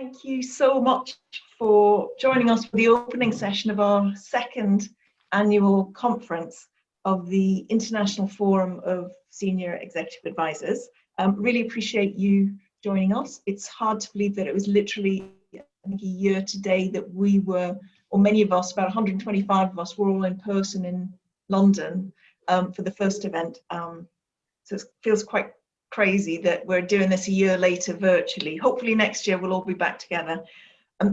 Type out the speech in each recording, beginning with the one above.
Thank you so much for joining us for the opening session of our second annual conference of the International Forum of Senior Executive Advisors. Really appreciate you joining us. It's hard to believe that it was literally, I think, a year today that we were, or many of us, about 125 of us, were all in person in London for the first event. So it feels quite crazy that we're doing this a year later virtually. Hopefully next year we'll all be back together.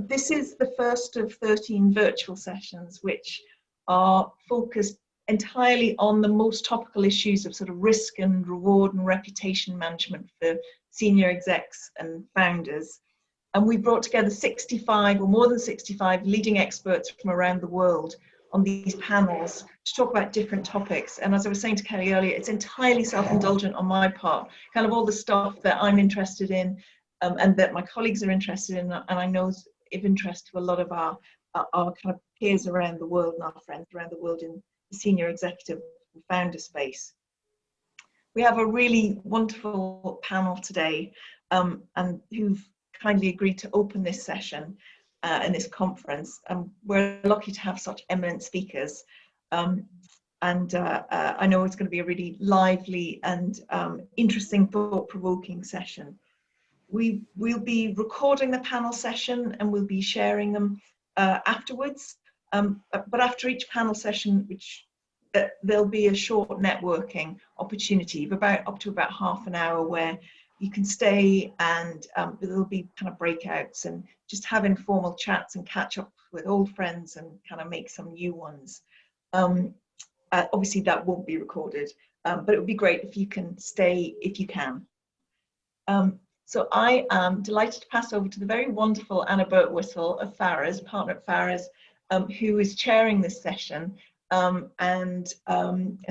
This is the first of 13 virtual sessions which are focused entirely on the most topical issues of sort of risk and reward and reputation management for senior execs and founders. And we brought together 65 or more than 65 leading experts from around the world on these panels to talk about different topics. And as I was saying to Kelly earlier, it's entirely self-indulgent on my part, kind of all the stuff that I'm interested in and that my colleagues are interested in, and I know is of interest to a lot of our kind of peers around the world and our friends around the world in the senior executive and founder space. We have a really wonderful panel today and who've kindly agreed to open this session in this conference. We're lucky to have such eminent speakers, and I know it's going to be a really lively and interesting, thought-provoking session. We'll be recording the panel session and we'll be sharing them afterwards, but after each panel session, there'll be a short networking opportunity of up to about half an hour where you can stay, and there'll be kind of breakouts and just have informal chats and catch up with old friends and kind of make some new ones. Obviously that won't be recorded, but it would be great if you can stay if you can. So I am delighted to pass over to the very wonderful Anna Birtwistle of Farrers, partner at Farrers, who is chairing this session, and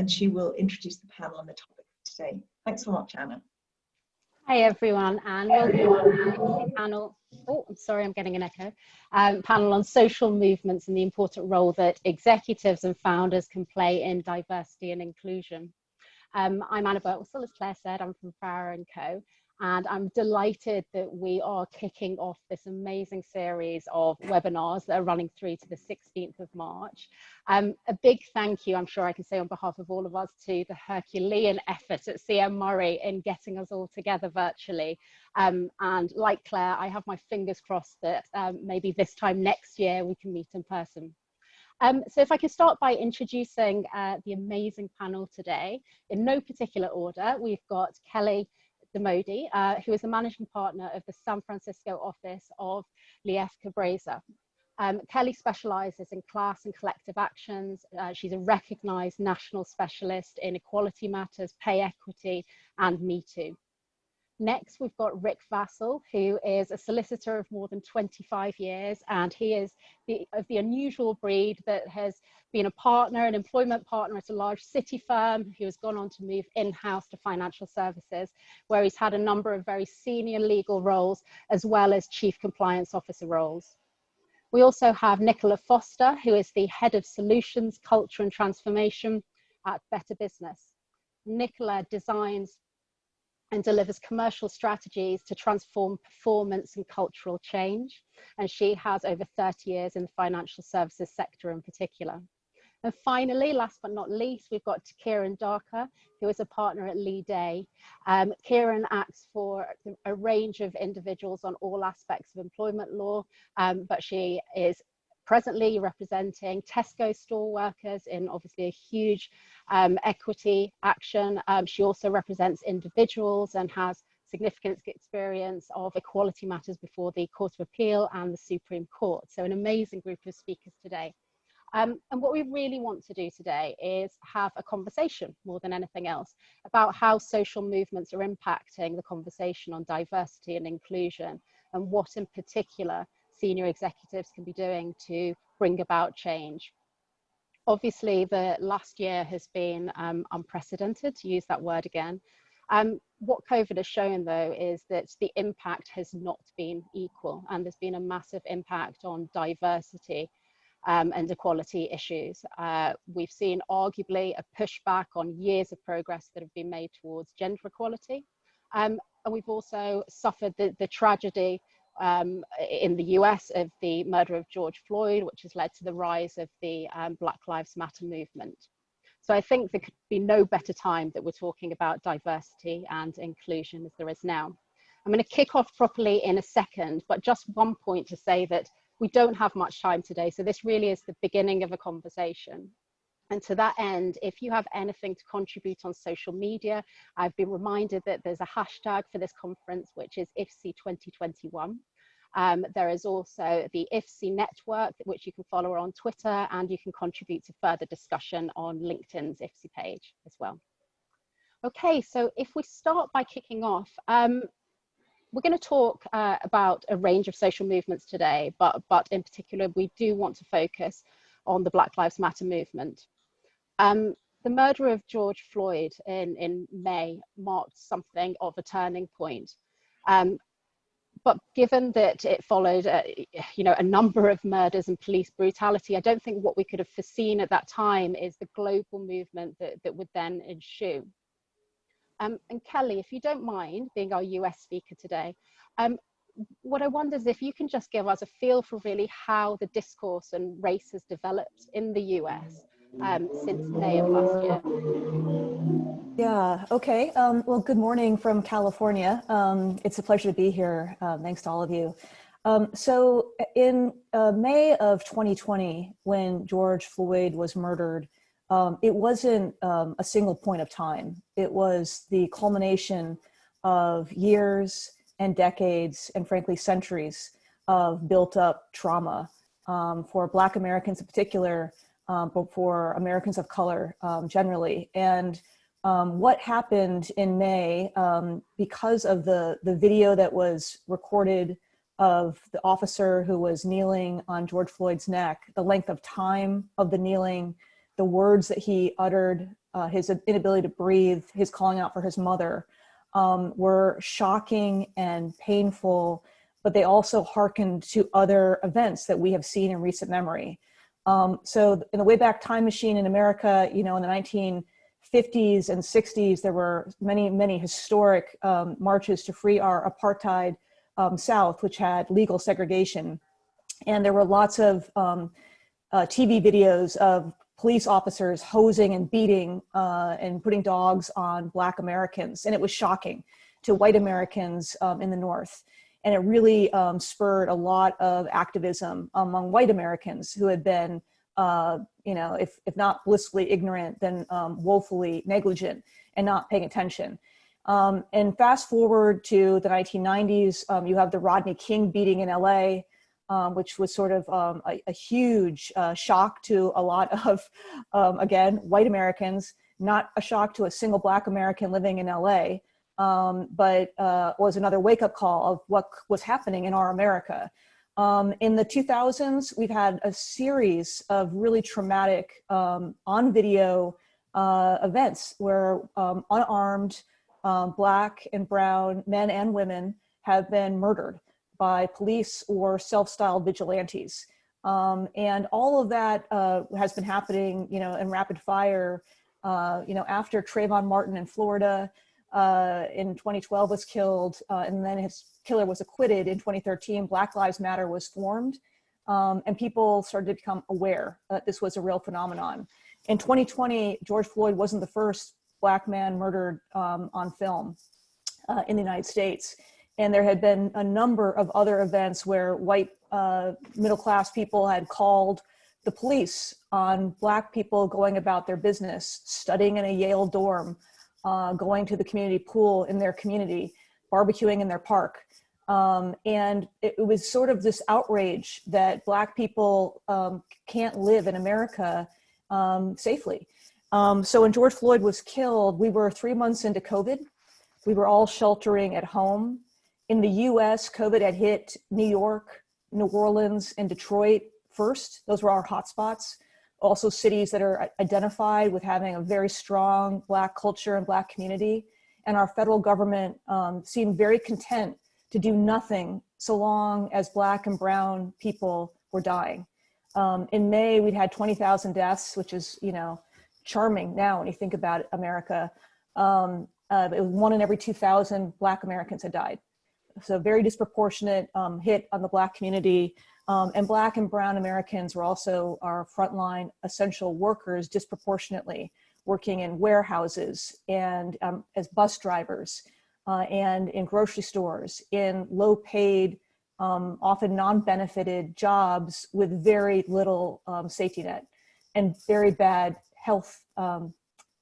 she will introduce the panel on the topic today. Thanks so much, Anna. Hi everyone, and welcome to the panel. Oh, I'm sorry, I'm getting an echo. Panel on social movements and the important role that executives and founders can play in diversity and inclusion. I'm Anna Birtwistle, as Claire said. I'm from Farrer & Co. And I'm delighted that we are kicking off this amazing series of webinars that are running through to the 16th of March. A big thank you, I'm sure I can say on behalf of all of us, to the Herculean effort at CM Murray in getting us all together virtually. And like Claire, I have my fingers crossed that maybe this time next year we can meet in person. So if I can start by introducing the amazing panel today, in no particular order. We've got Kelly Modi, who is the managing partner of the San Francisco office of Lief Cabreza. Kelly specializes in class and collective actions. She's a recognized national specialist in equality matters, pay equity, and Me Too. Next, we've got Rick Vassell, who is a solicitor of more than 25 years, and he is of the unusual breed that has been a partner, an employment partner at a large city firm, who has gone on to move in-house to financial services, where he's had a number of very senior legal roles, as well as chief compliance officer roles. We also have Nicola Foster, who is the head of solutions, culture and transformation at Better Business. Nicola designs and delivers commercial strategies to transform performance and cultural change. And she has over 30 years in the financial services sector in particular. And finally, last but not least, we've got Kieran Darker, who is a partner at Lee Day. Kieran acts for a range of individuals on all aspects of employment law, but she is presently representing Tesco store workers in obviously a huge equity action. She also represents individuals and has significant experience of equality matters before the Court of Appeal and the Supreme Court. So an amazing group of speakers today. And what we really want to do today is have a conversation more than anything else about how social movements are impacting the conversation on diversity and inclusion, and what in particular senior executives can be doing to bring about change. Obviously, the last year has been unprecedented, to use that word again. What COVID has shown, though, is that the impact has not been equal, and there's been a massive impact on diversity and equality issues. We've seen arguably a pushback on years of progress that have been made towards gender equality. And we've also suffered the tragedy in the US of the murder of George Floyd, which has led to the rise of the Black Lives Matter movement. So I think there could be no better time that we're talking about diversity and inclusion as there is now. I'm going to kick off properly in a second, but just one point to say that we don't have much time today. So this really is the beginning of a conversation. And to that end, if you have anything to contribute on social media, I've been reminded that there's a hashtag for this conference, which is IFSEA 2021. There is also the IFSEA network, which you can follow on Twitter, and you can contribute to further discussion on LinkedIn's IFSEA page as well. Okay, so if we start by kicking off, we're going to talk about a range of social movements today, but in particular, we do want to focus on the Black Lives Matter movement. The murder of George Floyd in May marked something of a turning point. But given that it followed a number of murders and police brutality, I don't think what we could have foreseen at that time is the global movement that would then ensue. And Kelly, if you don't mind being our US speaker today, what I wonder is if you can just give us a feel for really how the discourse and race has developed in the US since May of last year. Yeah, okay. Well, good morning from California. It's a pleasure to be here. Thanks to all of you. So in May of 2020, when George Floyd was murdered, it wasn't a single point of time. It was the culmination of years and decades and frankly centuries of built up trauma for Black Americans in particular, but for Americans of color generally. And what happened in May, because of the video that was recorded of the officer who was kneeling on George Floyd's neck, the length of time of the kneeling, the words that he uttered, his inability to breathe, his calling out for his mother, were shocking and painful, but they also hearkened to other events that we have seen in recent memory. So in the Wayback Time Machine in America, in the 1950s and 60s, there were many historic marches to free our apartheid South, which had legal segregation. And there were lots of TV videos of police officers hosing and beating and putting dogs on Black Americans. And it was shocking to white Americans in the North. And it really spurred a lot of activism among white Americans who had been, if not blissfully ignorant, then woefully negligent and not paying attention. And fast forward to the 1990s, you have the Rodney King beating in LA, which was sort of a huge shock to a lot of, again, white Americans, not a shock to a single Black American living in LA, but was another wake-up call of what was happening in our America. In the 2000s, we've had a series of really traumatic on-video events where unarmed Black and brown men and women have been murdered by police or self-styled vigilantes. And all of that has been happening, in rapid fire, after Trayvon Martin in Florida in 2012 was killed, and then his killer was acquitted in 2013, Black Lives Matter was formed, and people started to become aware that this was a real phenomenon. In 2020, George Floyd wasn't the first Black man murdered on film in the United States. And there had been a number of other events where white middle-class people had called the police on Black people going about their business, studying in a Yale dorm, going to the community pool in their community, barbecuing in their park. And it was sort of this outrage that Black people can't live in America safely. So when George Floyd was killed, we were 3 months into COVID. We were all sheltering at home. In the US, COVID had hit New York, New Orleans, and Detroit first. Those were our hotspots. Also cities that are identified with having a very strong Black culture and Black community. And our federal government seemed very content to do nothing so long as Black and brown people were dying. In May, we'd had 20,000 deaths, which is, charming now when you think about America. It was 1 in every 2,000 Black Americans had died. so very disproportionate hit on the Black community. And Black and brown Americans were also our frontline essential workers disproportionately, working in warehouses and as bus drivers and in grocery stores, in low paid, often non-benefited jobs with very little safety net and very bad health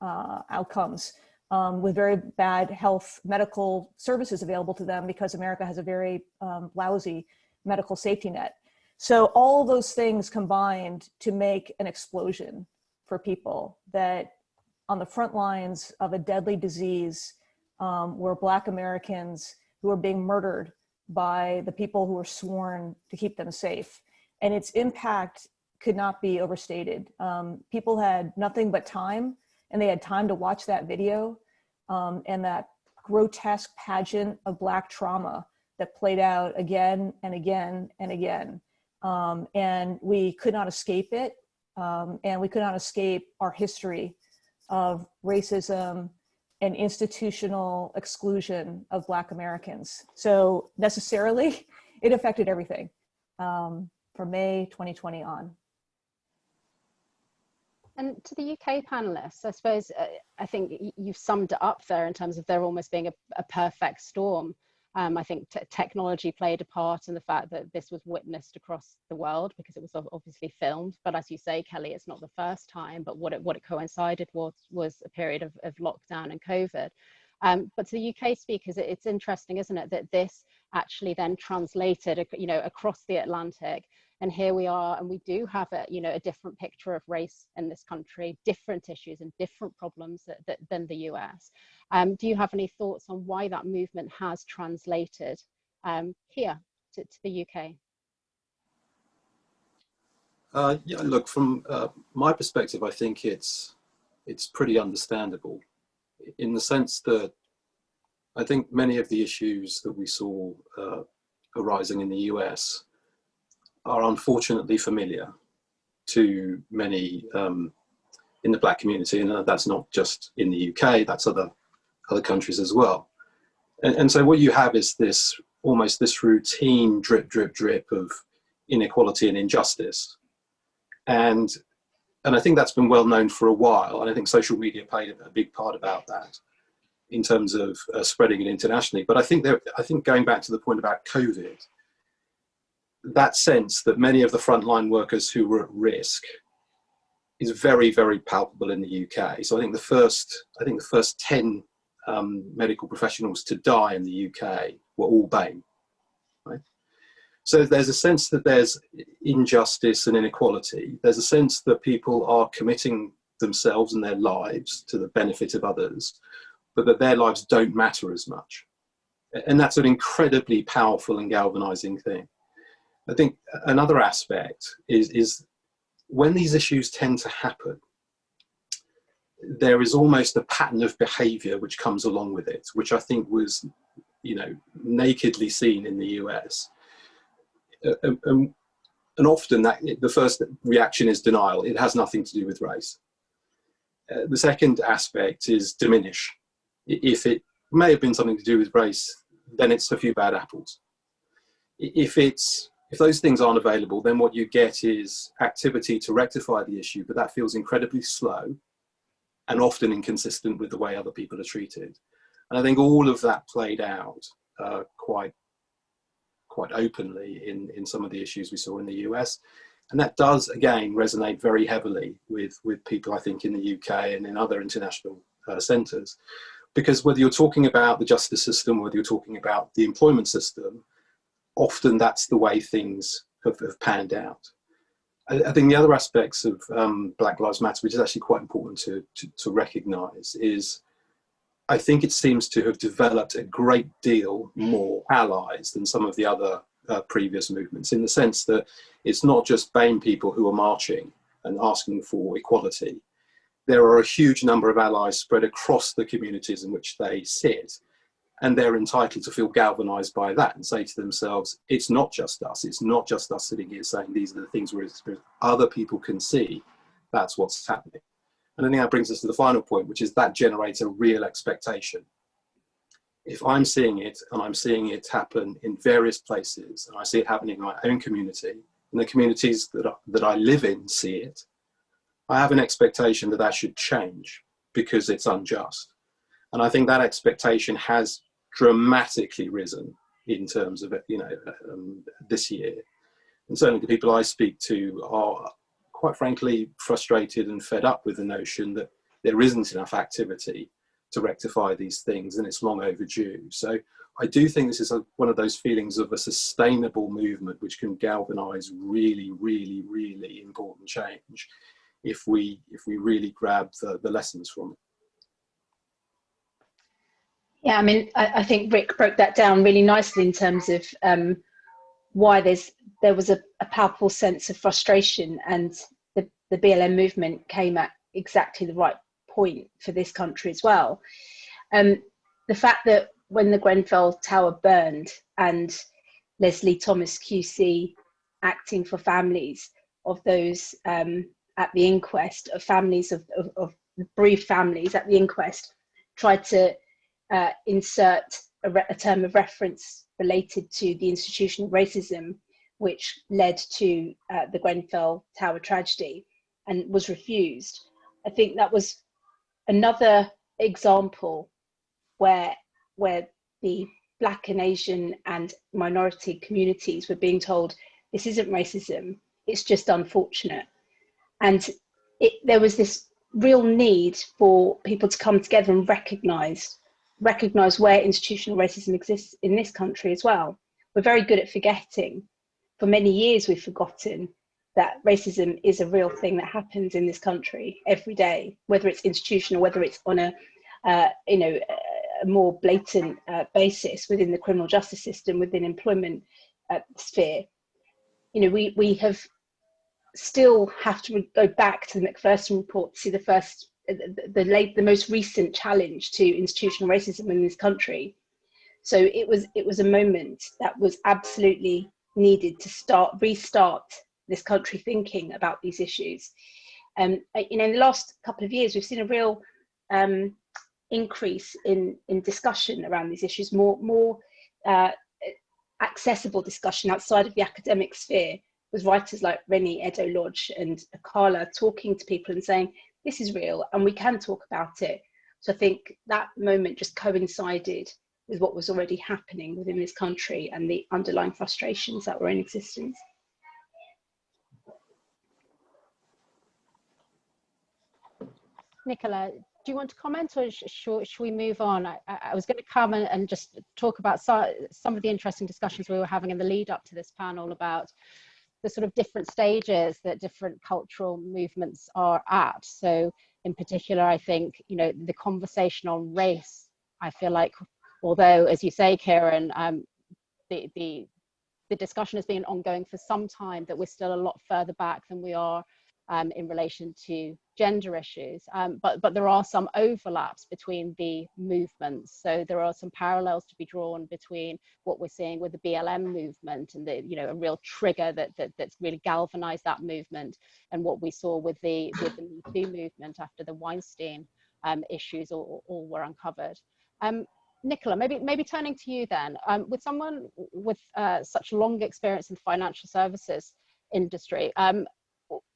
outcomes, with very bad health medical services available to them because America has a very lousy medical safety net. So all those things combined to make an explosion for people that on the front lines of a deadly disease were Black Americans who were being murdered by the people who were sworn to keep them safe. And its impact could not be overstated. People had nothing but time, and they had time to watch that video and that grotesque pageant of Black trauma that played out again and again and again. And we could not escape it. And we could not escape our history of racism and institutional exclusion of Black Americans. So necessarily, it affected everything from May 2020 on. And to the UK panelists, I suppose, I think you've summed it up there in terms of there almost being a perfect storm. I think technology played a part in the fact that this was witnessed across the world because it was obviously filmed. But as you say, Kelly, it's not the first time, but what it coincided was a period of lockdown and COVID. But to the UK speakers, it's interesting, isn't it, that this actually then translated, across the Atlantic. And here we are, and we do have a different picture of race in this country, different issues and different problems than the US. Do you have any thoughts on why that movement has translated here to the UK? Yeah, look, from my perspective, I think it's pretty understandable in the sense that I think many of the issues that we saw arising in the US are unfortunately familiar to many in the Black community, and that's not just in the UK, that's other countries as well. And so what you have is almost this routine drip, drip, drip of inequality and injustice. And I think that's been well known for a while, and I think social media played a big part about that in terms of spreading it internationally. But I think going back to the point about COVID, that sense that many of the frontline workers who were at risk is very, very palpable in the UK. So I think the first 10 medical professionals to die in the UK were all BAME, right? So there's a sense that there's injustice and inequality. There's a sense that people are committing themselves and their lives to the benefit of others, but that their lives don't matter as much. And that's an incredibly powerful and galvanizing thing. I think another aspect is when these issues tend to happen, there is almost a pattern of behavior which comes along with it, which I think was, nakedly seen in the US. And often the first reaction is denial. It has nothing to do with race. The second aspect is diminish. If it may have been something to do with race, then it's a few bad apples. If those things aren't available, then what you get is activity to rectify the issue, but that feels incredibly slow and often inconsistent with the way other people are treated. And I think all of that played out quite openly in some of the issues we saw in the US. And that does, again, resonate very heavily with people, I think, in the UK and in other international centres. Because whether you're talking about the justice system, whether you're talking about the employment system, often that's the way things have panned out. I think the other aspects of Black Lives Matter, which is actually quite important to recognise, is I think it seems to have developed a great deal more allies than some of the other previous movements, in the sense that it's not just BAME people who are marching and asking for equality. There are a huge number of allies spread across the communities in which they sit, and they're entitled to feel galvanised by that and say to themselves, it's not just us. It's not just us sitting here saying these are the things we're experiencing. Other people can see that's what's happening. And I think that brings us to the final point, which is that generates a real expectation. if I'm seeing it, and I'm seeing it happen in various places, and I see it happening in my own community, and the communities that I live in see it, I have an expectation that that should change because it's unjust. And I think that expectation has dramatically risen in terms of, this year. And certainly the people I speak to are, quite frankly, frustrated and fed up with the notion that there isn't enough activity to rectify these things, and it's long overdue. So I do think this is one of those feelings of a sustainable movement which can galvanize really, really, really important change if we really grab the lessons from it. Yeah, I mean, I think Rick broke that down really nicely in terms of why there was a palpable sense of frustration, and the BLM movement came at exactly the right point for this country as well. The fact that when the Grenfell Tower burned and Leslie Thomas QC, acting for families of those at the inquest, of families of bereaved families at the inquest, tried to insert a term of reference related to the institution of racism, which led to the Grenfell Tower tragedy, and was refused. I think that was another example where the Black and Asian and minority communities were being told, this isn't racism, it's just unfortunate. And there was this real need for people to come together and recognise where institutional racism exists in this country as well. We're very good at forgetting. For many years we've forgotten that racism is a real thing that happens in this country every day, whether it's institutional, whether it's on a more blatant basis within the criminal justice system, within employment sphere. We have still have to go back to the Macpherson report to see the most recent challenge to institutional racism in this country. So it was a moment that was absolutely needed to restart this country thinking about these issues. In the last couple of years, we've seen a real increase in discussion around these issues, more accessible discussion outside of the academic sphere, with writers like Rennie Edo-Lodge and Akala talking to people and saying, this is real and we can talk about it. So I think that moment just coincided with what was already happening within this country and the underlying frustrations that were in existence. Nicola, do you want to comment, or should we move on? I was going to come and just talk about some of the interesting discussions we were having in the lead up to this panel about the sort of different stages that different cultural movements are at. So in particular, I think, the conversation on race, I feel like, although, as you say, Kieran, the discussion has been ongoing for some time, that we're still a lot further back than we are in relation to gender issues, but there are some overlaps between the movements. So there are some parallels to be drawn between what we're seeing with the BLM movement and a real trigger that's really galvanized that movement, and what we saw with the Me Too movement after the Weinstein issues all were uncovered. Nicola, maybe turning to you then, with someone with such long experience in the financial services industry,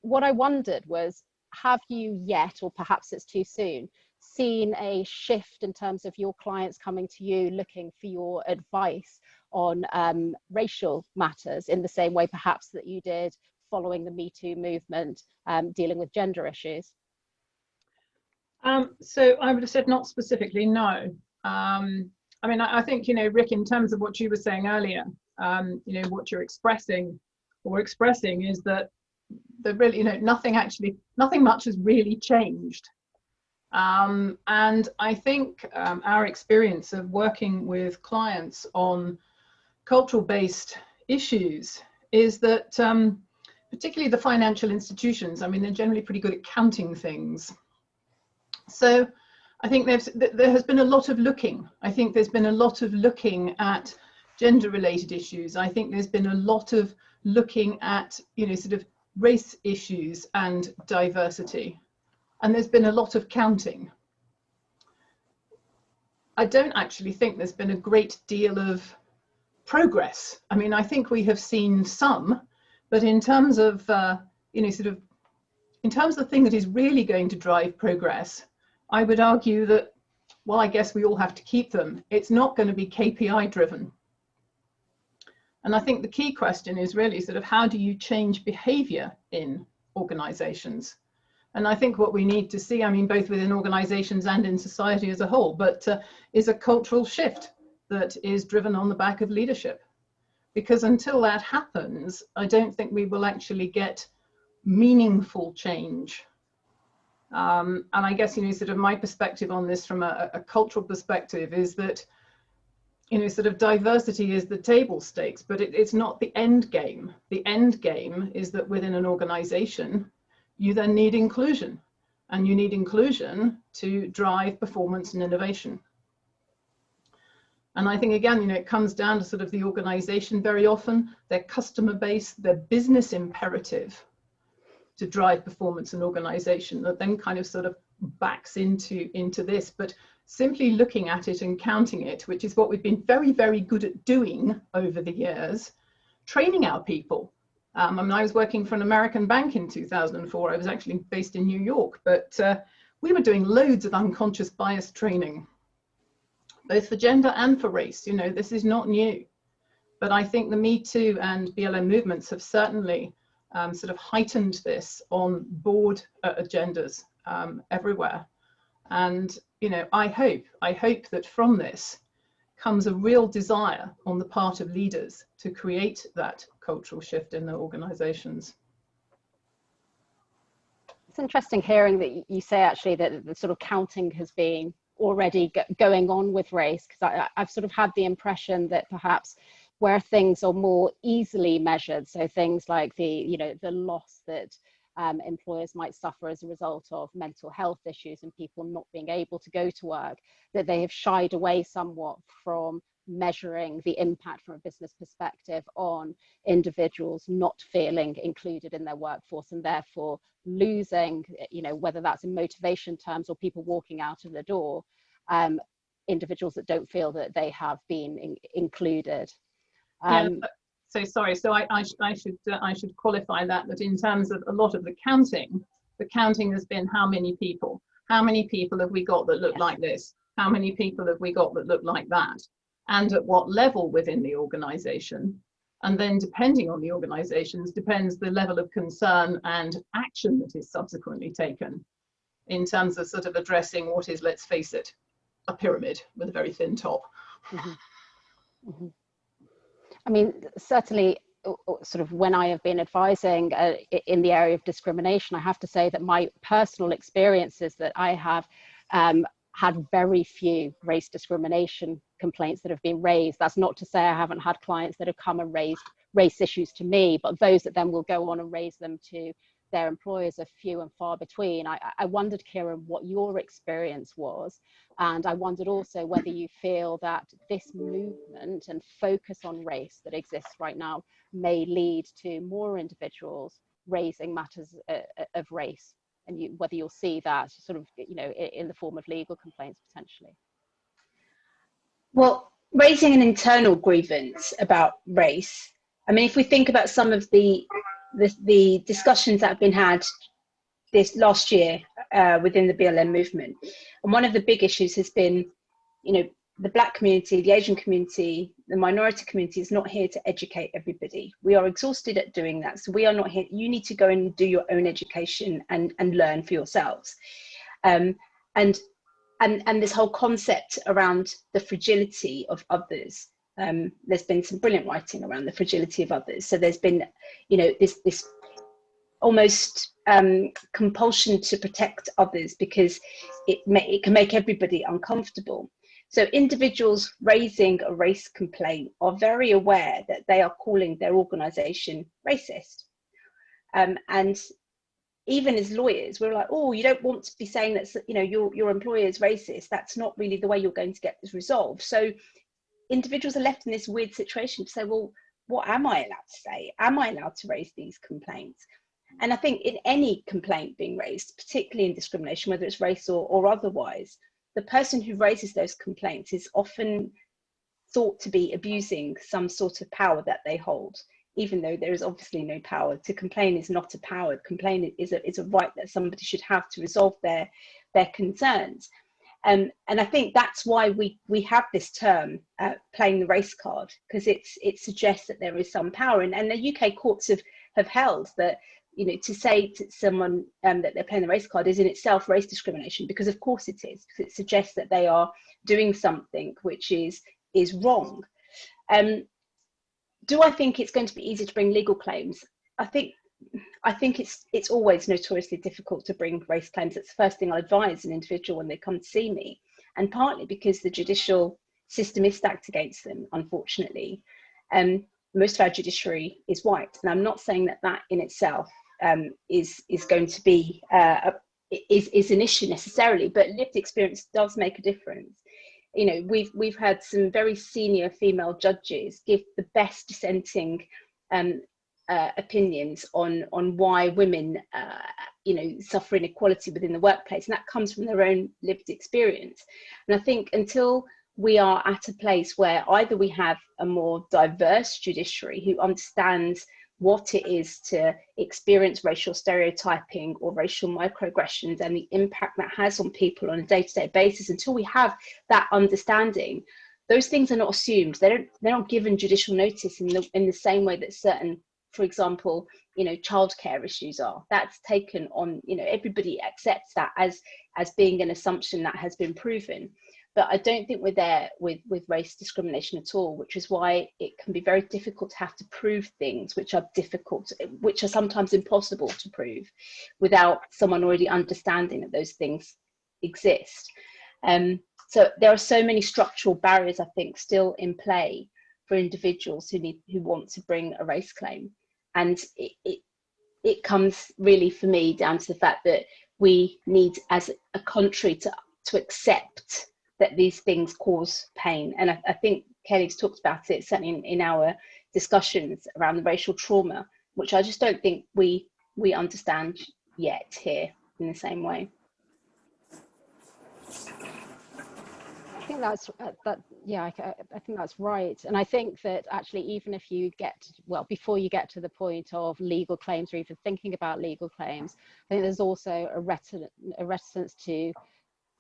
what I wondered was, have you yet, or perhaps it's too soon, seen a shift in terms of your clients coming to you looking for your advice on racial matters in the same way perhaps that you did following the Me Too movement, dealing with gender issues? So I would have said not specifically, no. I think, Rick, in terms of what you were saying earlier, what you're expressing is that really, nothing much has really changed. And I think our experience of working with clients on cultural-based issues is that, particularly the financial institutions, they're generally pretty good at counting things. So I think there has been a lot of looking. I think there's been a lot of looking at gender-related issues. I think there's been a lot of looking at, sort of race issues and diversity. And there's been a lot of counting. I don't actually think there's been a great deal of progress. I mean, I think we have seen some, but in terms of, you know, sort of, in terms of the thing that is really going to drive progress, I would argue that, well, I guess we all have to keep them. It's not going to be KPI driven. And I think the key question is really sort of how do you change behavior in organizations? And I think what we need to see, I mean, both within organizations and in society as a whole, but is a cultural shift that is driven on the back of leadership. Because until that happens, I don't think we will actually get meaningful change. And I guess, you know, sort of my perspective on this from a cultural perspective is that, you know, sort of diversity is the table stakes, but it's not the end game. The end game is that within an organization, you then need inclusion, and you need inclusion to drive performance and innovation. And I think, again, you know, it comes down to sort of the organization very often, their customer base, their business imperative to drive performance and organization that then kind of sort of backs into this. But simply looking at it and counting it, which is what we've been very, very good at doing over the years, training our people. I mean, I was working for an American bank in 2004. I was actually based in New York, but we were doing loads of unconscious bias training, both for gender and for race. You know, this is not new. But I think the Me Too and BLM movements have certainly sort of heightened this on board agendas everywhere. And, you know, I hope that from this comes a real desire on the part of leaders to create that cultural shift in their organizations. It's interesting hearing that you say actually that the sort of counting has been already going on with race, because I've sort of had the impression that perhaps where things are more easily measured, so things like the, you know, the loss that employers might suffer as a result of mental health issues and people not being able to go to work, that they have shied away somewhat from measuring the impact from a business perspective on individuals not feeling included in their workforce and therefore losing, you know, whether that's in motivation terms or people walking out of the door, individuals that don't feel that they have been included. So sorry, so I should qualify that in terms of a lot of the counting has been how many people have we got that look like this, how many people have we got that look like that, and at what level within the organization. And then depending on the organizations depends the level of concern and action that is subsequently taken in terms of sort of addressing what is, let's face it, a pyramid with a very thin top. Mm-hmm. Mm-hmm. I mean, certainly sort of when I have been advising in the area of discrimination, I have to say that my personal experiences that I have had very few race discrimination complaints that have been raised. That's not to say I haven't had clients that have come and raised race issues to me, but those that then will go on and raise them to their employers are few and far between. I wondered, Kieran, what your experience was, and I wondered also whether you feel that this movement and focus on race that exists right now may lead to more individuals raising matters of race, and whether you'll see that sort of, you know, in the form of legal complaints potentially. Well, raising an internal grievance about race, I mean, if we think about some of the discussions that have been had this last year within the BLM movement, and one of the big issues has been, you know, the Black community, the Asian community, the minority community is not here to educate everybody. We are exhausted at doing that. So we are not here. You need to go and do your own education and learn for yourselves. And this whole concept around the fragility of others. There's been some brilliant writing around the fragility of others. So there's been, you know, this almost compulsion to protect others because it can make everybody uncomfortable. So individuals raising a race complaint are very aware that they are calling their organization racist. And even as lawyers, we're like, oh, you don't want to be saying that, you know, your employer is racist. That's not really the way you're going to get this resolved. So individuals are left in this weird situation to say, well, what am I allowed to say? Am I allowed to raise these complaints? And I think in any complaint being raised, particularly in discrimination, whether it's race or otherwise, the person who raises those complaints is often thought to be abusing some sort of power that they hold, even though there is obviously no power. To complain is not a power. Complain is a right that somebody should have to resolve their concerns. And I think that's why we have this term, playing the race card, because it suggests that there is some power. And the UK courts have held that, you know, to say to someone that they're playing the race card is in itself race discrimination, because of course it is, because it suggests that they are doing something which is wrong. Do I think it's going to be easy to bring legal claims? I think it's always notoriously difficult to bring race claims. It's the first thing I'll advise an individual when they come to see me, and partly because the judicial system is stacked against them, unfortunately. Most of our judiciary is white, and I'm not saying that in itself is going to be is an issue necessarily, but lived experience does make a difference. You know, we've had some very senior female judges give the best dissenting opinions on why women you know, suffer inequality within the workplace, and that comes from their own lived experience. And I think until we are at a place where either we have a more diverse judiciary who understands what it is to experience racial stereotyping or racial microaggressions and the impact that has on people on a day-to-day basis, until we have that understanding, those things are not assumed. They're not given judicial notice in the same way that certain, for example, you know, childcare issues are. That's taken on, you know, everybody accepts that as being an assumption that has been proven. But I don't think we're there with race discrimination at all, which is why it can be very difficult to have to prove things which are difficult, which are sometimes impossible to prove without someone already understanding that those things exist. So there are so many structural barriers, I think, still in play for individuals who want to bring a race claim. And it comes really, for me, down to the fact that we need, as a country, to accept that these things cause pain. And I think Kelly's talked about it, certainly in our discussions around the racial trauma, which I just don't think we understand yet here in the same way. I think that's I think that's right. And I think that actually, even if you before you get to the point of legal claims or even thinking about legal claims, I think there's also a reticence to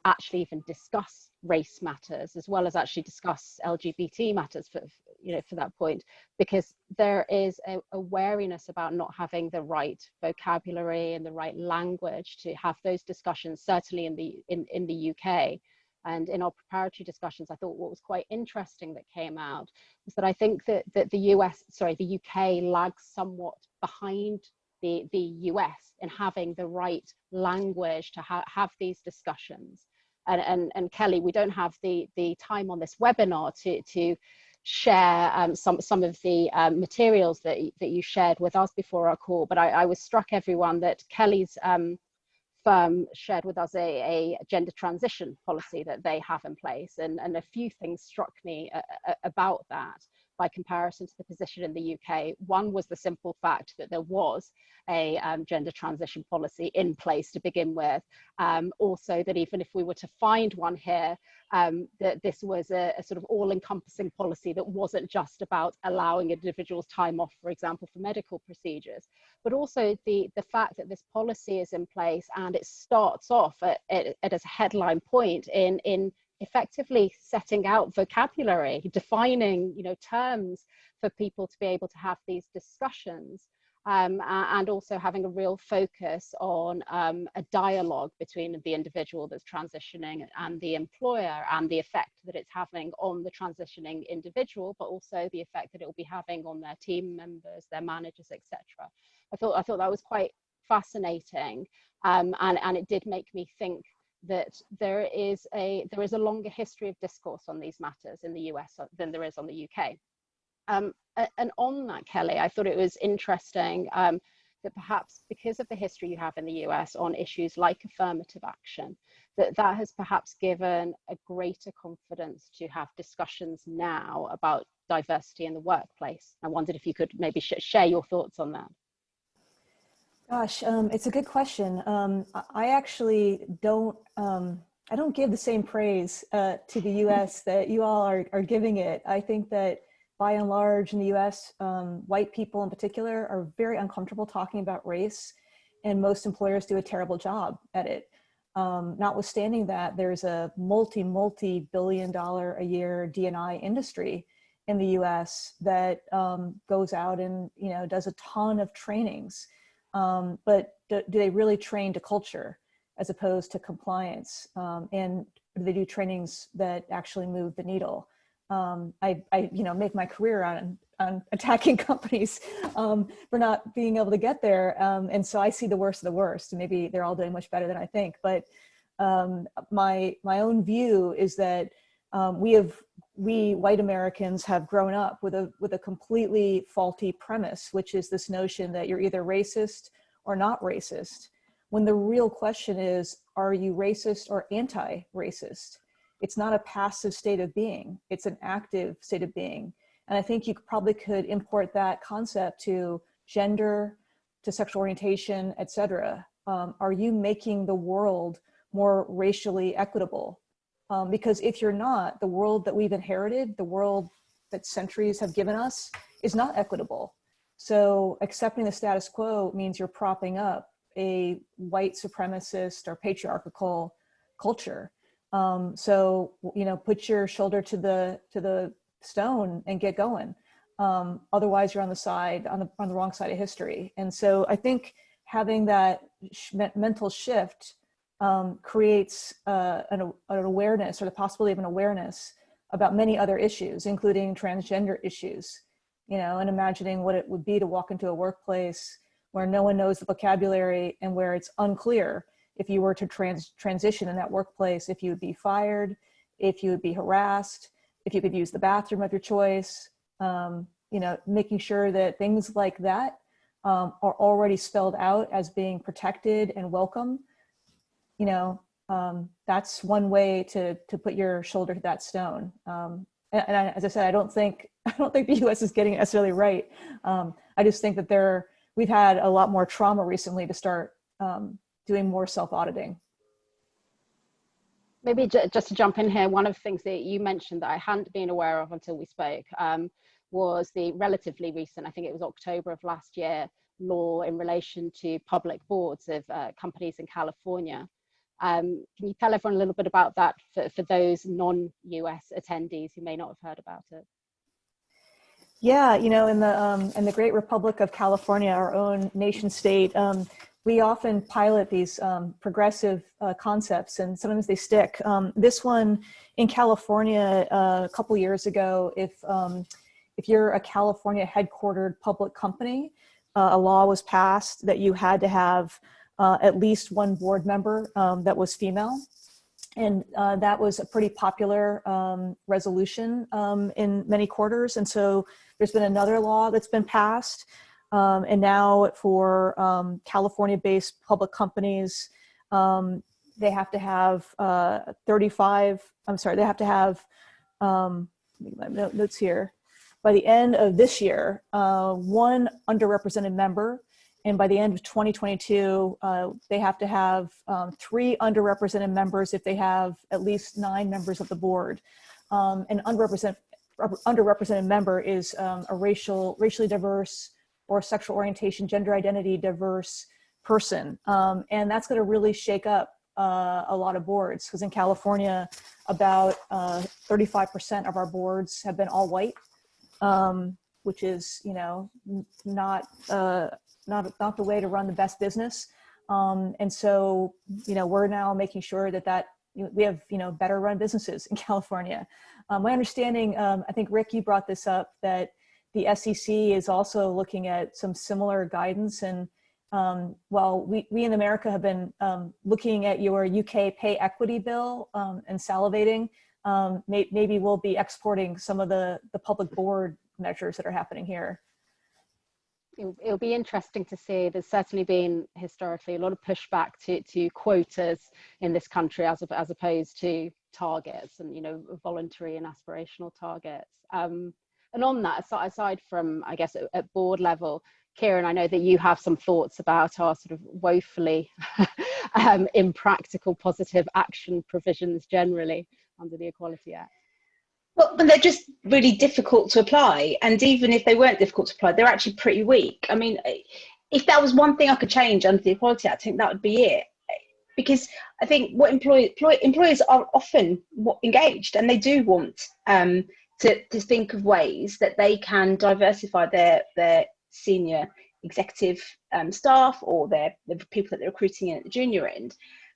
actually even discuss race matters, as well as actually discuss LGBT matters for that point, because there is a wariness about not having the right vocabulary and the right language to have those discussions, certainly in the UK. And in our preparatory discussions, I thought what was quite interesting that came out was that I think that the UK lags somewhat behind the US in having the right language to have these discussions. And Kelly, we don't have the time on this webinar to share some of the materials that you shared with us before our call, but I was struck, everyone, that Kelly's firm shared with us a gender transition policy that they have in place, and a few things struck me about that by comparison to the position in the UK. One was the simple fact that there was a gender transition policy in place to begin with. Also, that even if we were to find one here, that this was a sort of all-encompassing policy that wasn't just about allowing individuals time off, for example, for medical procedures, but also the fact that this policy is in place and it starts off at a headline point in effectively setting out vocabulary, defining, terms for people to be able to have these discussions, and also having a real focus on a dialogue between the individual that's transitioning and the employer, and the effect that it's having on the transitioning individual, but also the effect that it will be having on their team members, their managers, etc. I thought that was quite fascinating, and it did make me think that there is a longer history of discourse on these matters in the US than there is on the UK. And on that, Kelly, I thought it was interesting that perhaps because of the history you have in the US on issues like affirmative action, that has perhaps given a greater confidence to have discussions now about diversity in the workplace. I wondered if you could maybe share your thoughts on that. Gosh, it's a good question. I actually don't I don't give the same praise to the US that you all are giving it. I think that by and large in the US, white people in particular are very uncomfortable talking about race, and most employers do a terrible job at it. Notwithstanding that, there's a multi-billion-dollar a year D&I industry in the US that goes out and does a ton of trainings. But do they really train to culture as opposed to compliance? And do they do trainings that actually move the needle? I make my career on attacking companies for not being able to get there. And so I see the worst of the worst. Maybe they're all doing much better than I think. But my own view is that we white Americans have grown up with a completely faulty premise, which is this notion that you're either racist or not racist, when the real question is, are you racist or anti-racist? It's not a passive state of being, it's an active state of being. And I think you probably could import that concept to gender, to sexual orientation, etc. Are you making the world more racially equitable? Because if you're not, the world that we've inherited, the world that centuries have given us, is not equitable. So accepting the status quo means you're propping up a white supremacist or patriarchal culture. So put your shoulder to the stone and get going. Otherwise, you're on the wrong side of history. And so I think having that mental shift creates an awareness, or the possibility of an awareness about many other issues, including transgender issues. And imagining what it would be to walk into a workplace where no one knows the vocabulary and where it's unclear if you were to transition in that workplace, if you would be fired, if you would be harassed, if you could use the bathroom of your choice, making sure that things like that are already spelled out as being protected and welcome. That's one way to put your shoulder to that stone. As I said, I don't think the U.S. is getting it necessarily right. I just think that we've had a lot more trauma recently to start doing more self-auditing. Maybe just to jump in here, one of the things that you mentioned that I hadn't been aware of until we spoke was the relatively recent, I think it was October of last year, law in relation to public boards of companies in California. Can you tell everyone a little bit about that for those non-US attendees who may not have heard about it? Yeah, in the great Republic of California, our own nation state, we often pilot these progressive concepts, and sometimes they stick. This one in California a couple years ago, if you're a California headquartered public company, a law was passed that you had to have at least one board member that was female. And that was a pretty popular resolution in many quarters. And so there's been another law that's been passed. And now for California-based public companies, they have to have they have to have, my notes here, by the end of this year, one underrepresented member. And by the end of 2022, they have to have 3 underrepresented members if they have at least 9 members of the board. An underrepresented member is a racially diverse or sexual orientation, gender identity diverse person. And that's going to really shake up a lot of boards, because in California, about 35% of our boards have been all white, which is, not the way to run the best business. And so, we're now making sure that we have, better run businesses in California. My understanding, I think Rick, you brought this up, that the SEC is also looking at some similar guidance. And while we in America have been looking at your UK pay equity bill and salivating, maybe we'll be exporting some of the public board measures that are happening here. It'll be interesting to see. There's certainly been historically a lot of pushback to quotas in this country as opposed to targets and, voluntary and aspirational targets. And on that, aside from, I guess, at board level, Kieran, I know that you have some thoughts about our sort of woefully impractical positive action provisions generally under the Equality Act. Well, but they're just really difficult to apply. And even if they weren't difficult to apply, they're actually pretty weak. I mean, if that was one thing I could change under the Equality Act, I think that would be it. Because I think what employers are often engaged, and they do want to think of ways that they can diversify their senior executive staff, or the people that they're recruiting in at the junior end.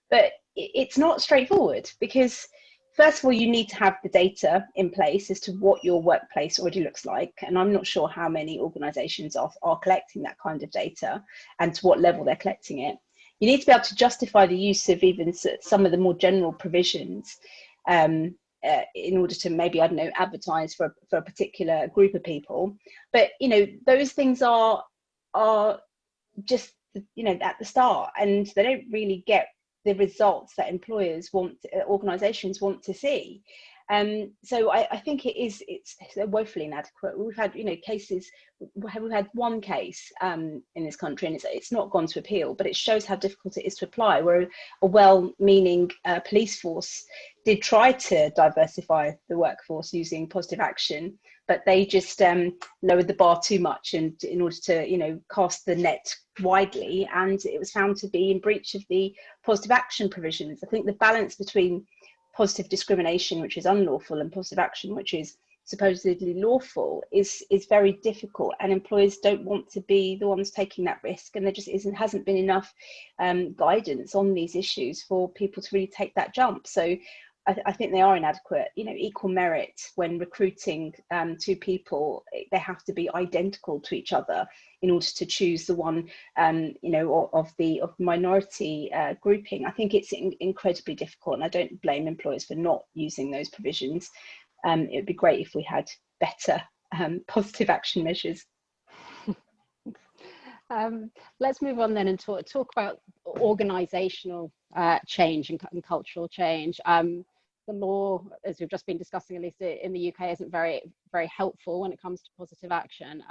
But it's not straightforward, because first of all, you need to have the data in place as to what your workplace already looks like. And I'm not sure how many organisations are collecting that kind of data and to what level they're collecting it. You need to be able to justify the use of even some of the more general provisions in order to maybe, I don't know, advertise for a particular group of people. But, you know, those things are just, you know, at the start, and they don't really get the results that employers want, organisations want to see. So I think it's woefully inadequate. We've had, you know, cases. We've had one case in this country, and it's not gone to appeal, but it shows how difficult it is to apply. Where a well-meaning police force did try to diversify the workforce using positive action, but they just lowered the bar too much, and in order to, you know, cast the net widely, and it was found to be in breach of the positive action provisions. I think the balance between positive discrimination, which is unlawful, and positive action, which is supposedly lawful, is very difficult, and employers don't want to be the ones taking that risk, and there just hasn't been enough guidance on these issues for people to really take that jump. So I think they are inadequate. You know, equal merit when recruiting two people, they have to be identical to each other in order to choose the one, you know, of minority grouping. I think it's incredibly difficult, and I don't blame employers for not using those provisions. It would be great if we had better positive action measures. Let's move on then and talk about organisational change and cultural change. The law, as we've just been discussing, at least in the UK, isn't very helpful when it comes to positive action.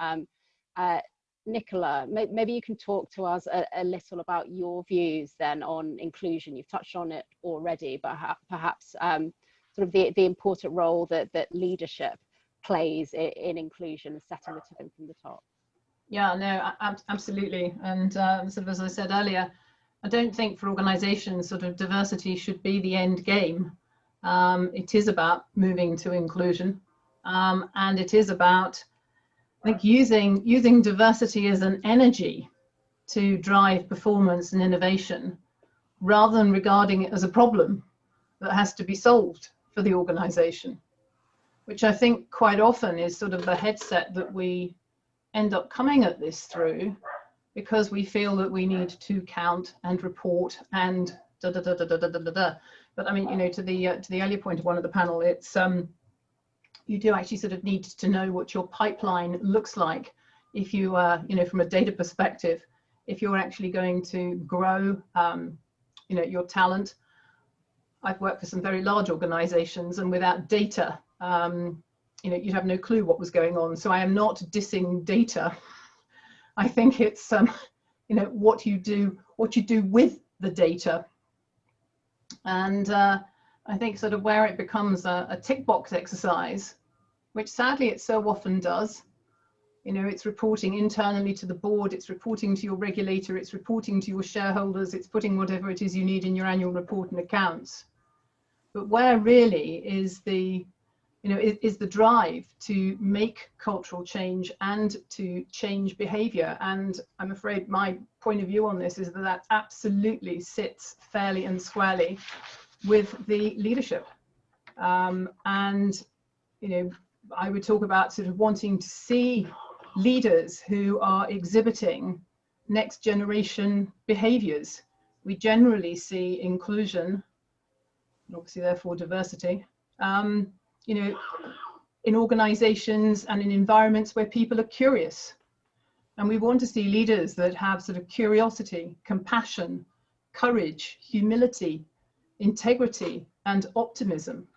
Nicola, maybe you can talk to us a little about your views then on inclusion. You've touched on it already, but perhaps sort of the important role that leadership plays in inclusion, setting the tone from the top. Yeah, no, absolutely. And sort of as I said earlier, I don't think for organisations sort of diversity should be the end game. It is about moving to inclusion, and it is about, I think, using diversity as an energy to drive performance and innovation, rather than regarding it as a problem that has to be solved for the organisation, which I think quite often is sort of the headset that we end up coming at this through, because we feel that we need to count and report and da da da da da da da da. But I mean, you know, to the earlier point of one of the panel, it's you do actually sort of need to know what your pipeline looks like if you you know, from a data perspective, if you're actually going to grow you know, your talent. I've worked for some very large organizations, and without data, you know, you'd have no clue what was going on. So I am not dissing data. I think it's you know, what you do with the data. And I think sort of where it becomes a tick box exercise, which sadly it so often does. You know, it's reporting internally to the board, it's reporting to your regulator, it's reporting to your shareholders, it's putting whatever it is you need in your annual report and accounts. But where really is the, you know, is the drive to make cultural change and to change behaviour. And I'm afraid my point of view on this is that that absolutely sits fairly and squarely with the leadership. And, you know, I would talk about sort of wanting to see leaders who are exhibiting next generation behaviours. We generally see inclusion, and obviously therefore diversity, you know, in organisations and in environments where people are curious. And we want to see leaders that have sort of curiosity, compassion, courage, humility, integrity, and optimism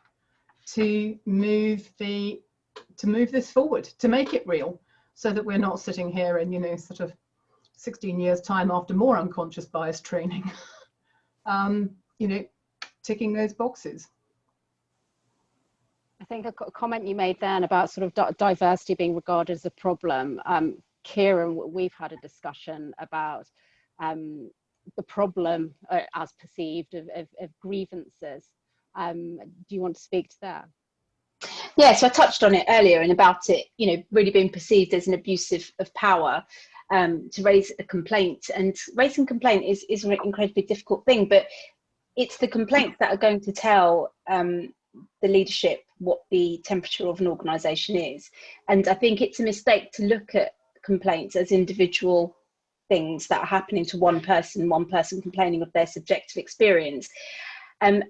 to move this forward, to make it real, so that we're not sitting here and, you know, sort of 16 years time after more unconscious bias training, you know, ticking those boxes. I think a comment you made then about sort of diversity being regarded as a problem. Kieran, we've had a discussion about the problem as perceived of grievances. Do you want to speak to that? Yeah, so I touched on it earlier and about it, you know, really being perceived as an abuse of power, to raise a complaint. And raising a complaint is an incredibly difficult thing, but it's the complaints that are going to tell the leadership what the temperature of an organisation is. And I think it's a mistake to look at complaints as individual things that are happening to one person complaining of their subjective experience. And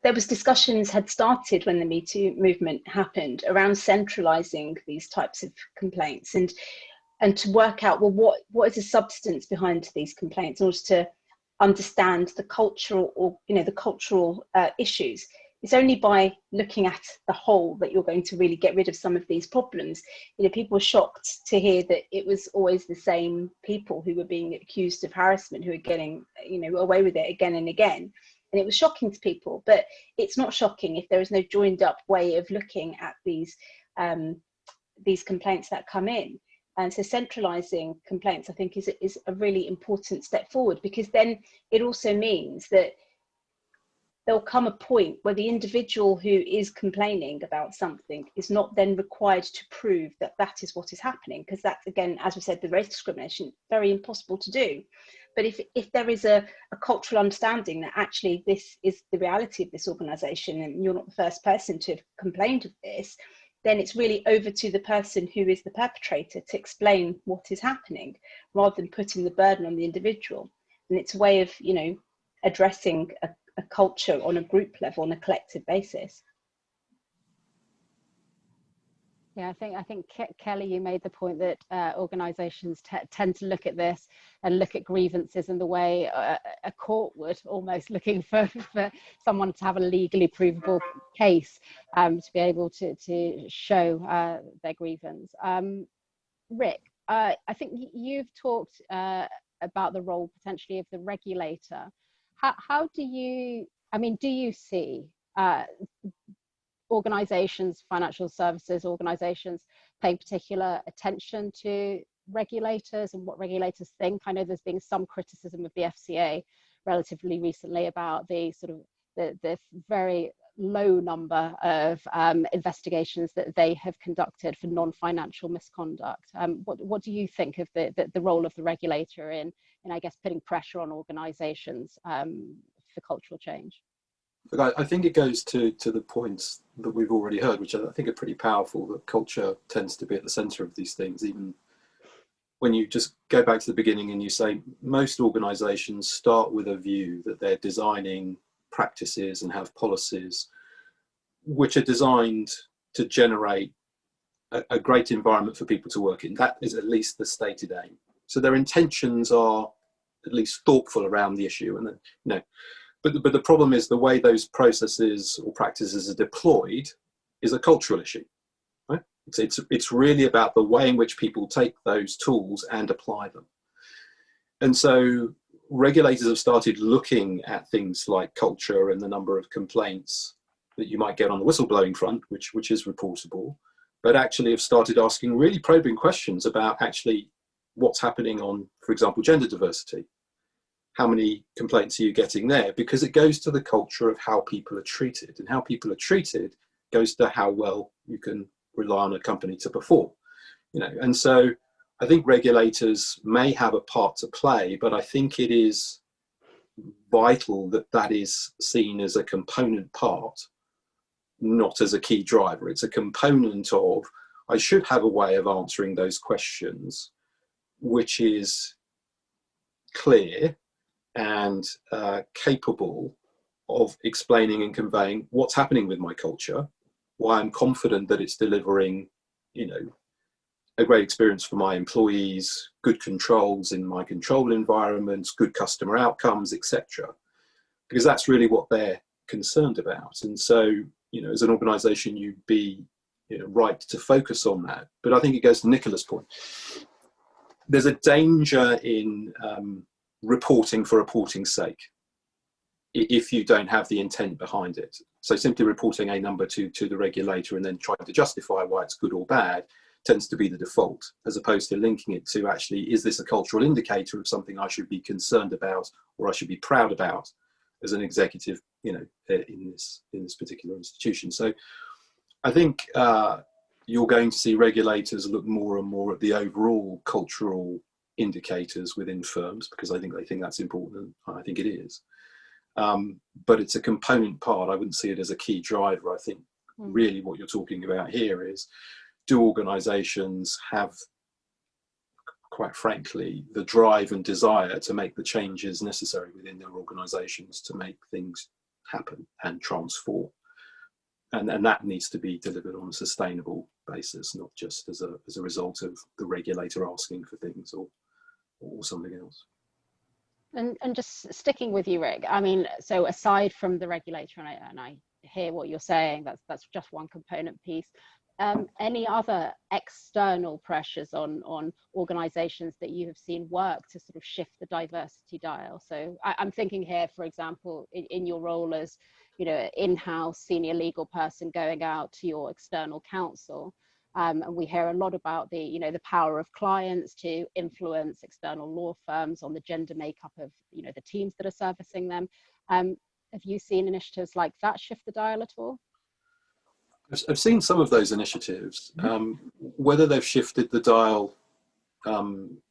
there was discussions had started when the Me Too movement happened around centralising these types of complaints and to work out, well, what is the substance behind these complaints in order to understand the cultural, or the cultural issues. It's only by looking at the whole that you're going to really get rid of some of these problems. People were shocked to hear that it was always the same people who were being accused of harassment who were getting away with it again and again. And it was shocking to people, but it's not shocking if there is no joined up way of looking at these complaints that come in. And so centralising complaints, I think, is a really important step forward, because then it also means that there'll come a point where the individual who is complaining about something is not then required to prove that that is what is happening, because that's, again, as we said, the race discrimination, very impossible to do. But if there is a cultural understanding that actually this is the reality of this organisation and you're not the first person to have complained of this, then it's really over to the person who is the perpetrator to explain what is happening, rather than putting the burden on the individual. And it's a way of, addressing a culture on a group level, on a collective basis. Yeah, I think Kelly, you made the point that organisations tend to look at this and look at grievances in the way a court would, almost looking for someone to have a legally provable case to be able to show their grievance. Rick, I think you've talked about the role potentially of the regulator. How do you see organisations, financial services organisations, paying particular attention to regulators and what regulators think? I know there's been some criticism of the FCA relatively recently about the sort of the very low number of investigations that they have conducted for non-financial misconduct. What do you think of the role of the regulator in I guess putting pressure on organisations for cultural change? Look, I think it goes to the points that we've already heard, which I think are pretty powerful, that culture tends to be at the centre of these things. Even when you just go back to the beginning and you say most organisations start with a view that they're designing practices and have policies which are designed to generate a great environment for people to work in. That is at least the stated aim. So their intentions are at least thoughtful around the issue. And then, But the problem is the way those processes or practices are deployed is a cultural issue. Right? It's really about the way in which people take those tools and apply them. And so regulators have started looking at things like culture and the number of complaints that you might get on the whistleblowing front, which is reportable, but actually have started asking really probing questions about actually what's happening on, for example, gender diversity. How many complaints are you getting there? Because it goes to the culture of how people are treated, and how people are treated goes to how well you can rely on a company to perform. And so I think regulators may have a part to play, but I think it is vital that that is seen as a component part, not as a key driver. It's a component of, I should have a way of answering those questions, which is clear and capable of explaining and conveying what's happening with my culture, why I'm confident that it's delivering, a great experience for my employees, good controls in my control environments, good customer outcomes, etc. Because that's really what they're concerned about. And so, as an organisation, you'd be right to focus on that. But I think it goes to Nicola's point. there's a danger in reporting for reporting's sake if you don't have the intent behind it. So simply reporting a number to the regulator and then trying to justify why it's good or bad tends to be the default, as opposed to linking it to actually, is this a cultural indicator of something I should be concerned about or I should be proud about as an executive, you know, in this particular institution. So I think you're going to see regulators look more and more at the overall cultural indicators within firms, because I think they think that's important, and I think it is. But it's a component part. I wouldn't see it as a key driver. I think really what you're talking about here is, do organisations have, quite frankly, the drive and desire to make the changes necessary within their organisations to make things happen and transform? And that needs to be delivered on a sustainable basis, not just as a result of the regulator asking for things or something else. And just sticking with you, Rick, I mean, so aside from the regulator, and I hear what you're saying, that's just one component piece. Any other external pressures on organisations that you have seen work to sort of shift the diversity dial? So I'm thinking here, for example, in your role as, you know, in-house senior legal person going out to your external counsel, and we hear a lot about the, you know, the power of clients to influence external law firms on the gender makeup of, you know, the teams that are servicing them. Have you seen initiatives like that shift the dial at all? I've seen some of those initiatives. Whether they've shifted the dial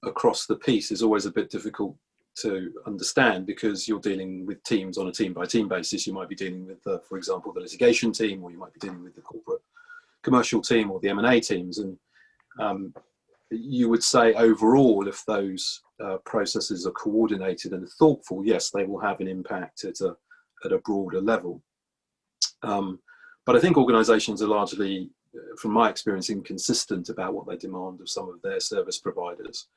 across the piece is always a bit difficult to understand, because you're dealing with teams on a team-by-team basis. You might be dealing with, for example, the litigation team, or you might be dealing with the corporate commercial team or the M&A teams. And you would say overall, if those processes are coordinated and thoughtful, yes, they will have an impact at a broader level. But I think organisations are largely, from my experience, inconsistent about what they demand of some of their service providers,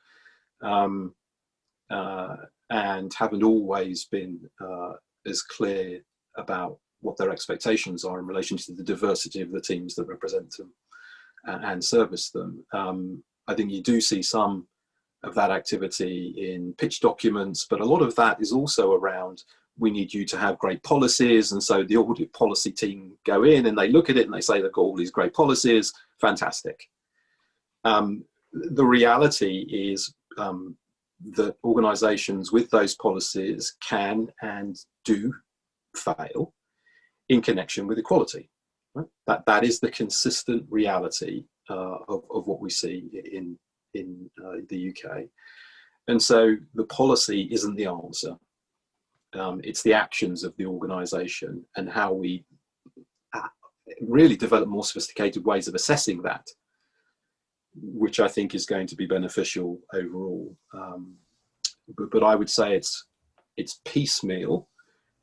and haven't always been as clear about what their expectations are in relation to the diversity of the teams that represent them and service them. I think you do see some of that activity in pitch documents, but a lot of that is also around, we need you to have great policies. And so the audit policy team go in and they look at it and they say they've got all these great policies, fantastic. The reality is that organisations with those policies can and do fail in connection with equality. Right? That is the consistent reality of what we see in the UK. And so the policy isn't the answer. It's the actions of the organisation and how we really develop more sophisticated ways of assessing that, which I think is going to be beneficial overall. But I would say it's piecemeal,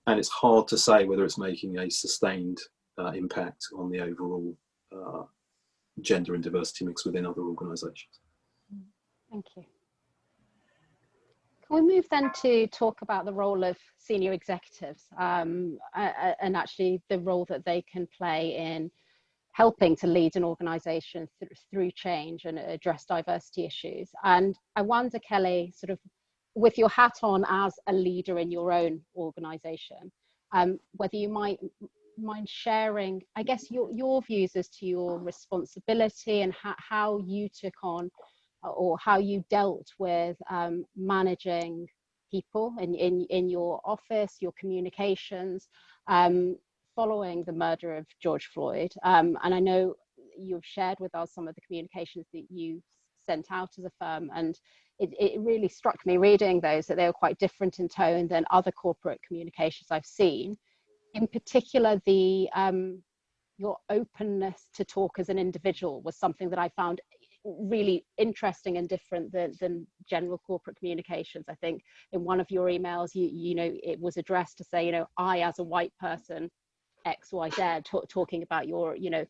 and it's hard to say whether it's making a sustained impact on the overall gender and diversity mix within other organisations. Thank you. Can we move then to talk about the role of senior executives and actually the role that they can play in helping to lead an organisation through change and address diversity issues? And I wonder, Kelly, sort of with your hat on as a leader in your own organisation, whether you might mind sharing, I guess, your views as to your responsibility and how you took on or how you dealt with managing people in your office, your communications, following the murder of George Floyd. And I know you've shared with us some of the communications that you sent out as a firm, and it really struck me reading those that they were quite different in tone than other corporate communications I've seen. In particular, your openness to talk as an individual was something that I found really interesting and different than general corporate communications. I think in one of your emails, you know, it was addressed to say, you know, I as a white person, X, Y, Z, talking about your, you know,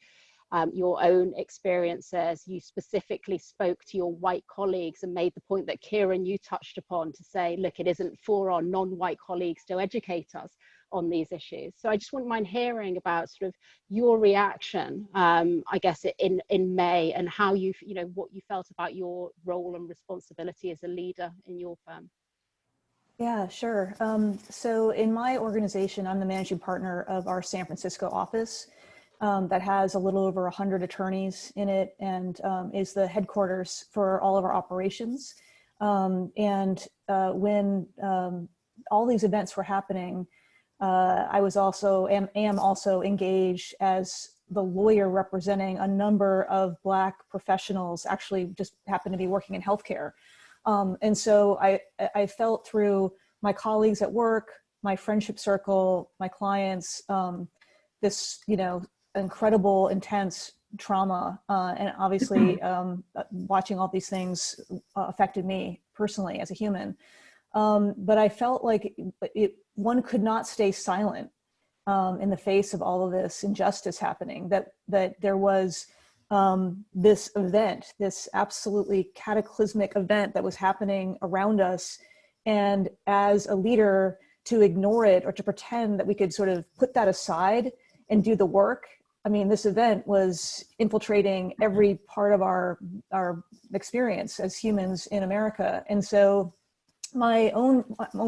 your own experiences. You specifically spoke to your white colleagues and made the point that Kieran, you touched upon, to say, look, it isn't for our non-white colleagues to educate us on these issues. So I just wouldn't mind hearing about sort of your reaction, I guess, in May, and how you know, what you felt about your role and responsibility as a leader in your firm. Yeah, sure. So in my organization, I'm the managing partner of our San Francisco office that has a little over 100 attorneys in it, and is the headquarters for all of our operations. When all these events were happening, I was also, am also engaged as the lawyer representing a number of Black professionals, actually just happened to be working in healthcare. And so I felt through my colleagues at work, my friendship circle, my clients, this, you know, incredible, intense trauma. And obviously watching all these things affected me personally as a human. But I felt like one could not stay silent in the face of all of this injustice happening, that there was this event, this absolutely cataclysmic event that was happening around us. And as a leader, to ignore it or to pretend that we could sort of put that aside and do the work. I mean, this event was infiltrating every part of our experience as humans in America. And so my own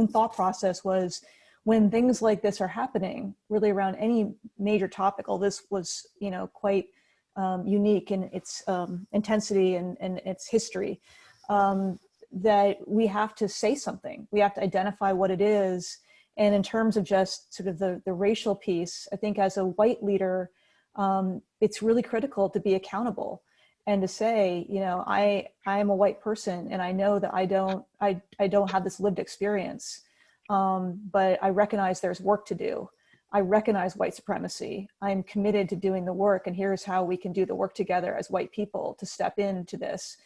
thought process was, when things like this are happening, really around any major topic, this was, you know, quite unique in its intensity and its history, that we have to say something. We have to identify what it is. And in terms of just sort of the racial piece, I think as a white leader, it's really critical to be accountable and to say, you know, I am a white person, and I know that I don't have this lived experience, but I recognize there's work to do. I recognize white supremacy. I'm committed to doing the work, and here's how we can do the work together as white people to step into this.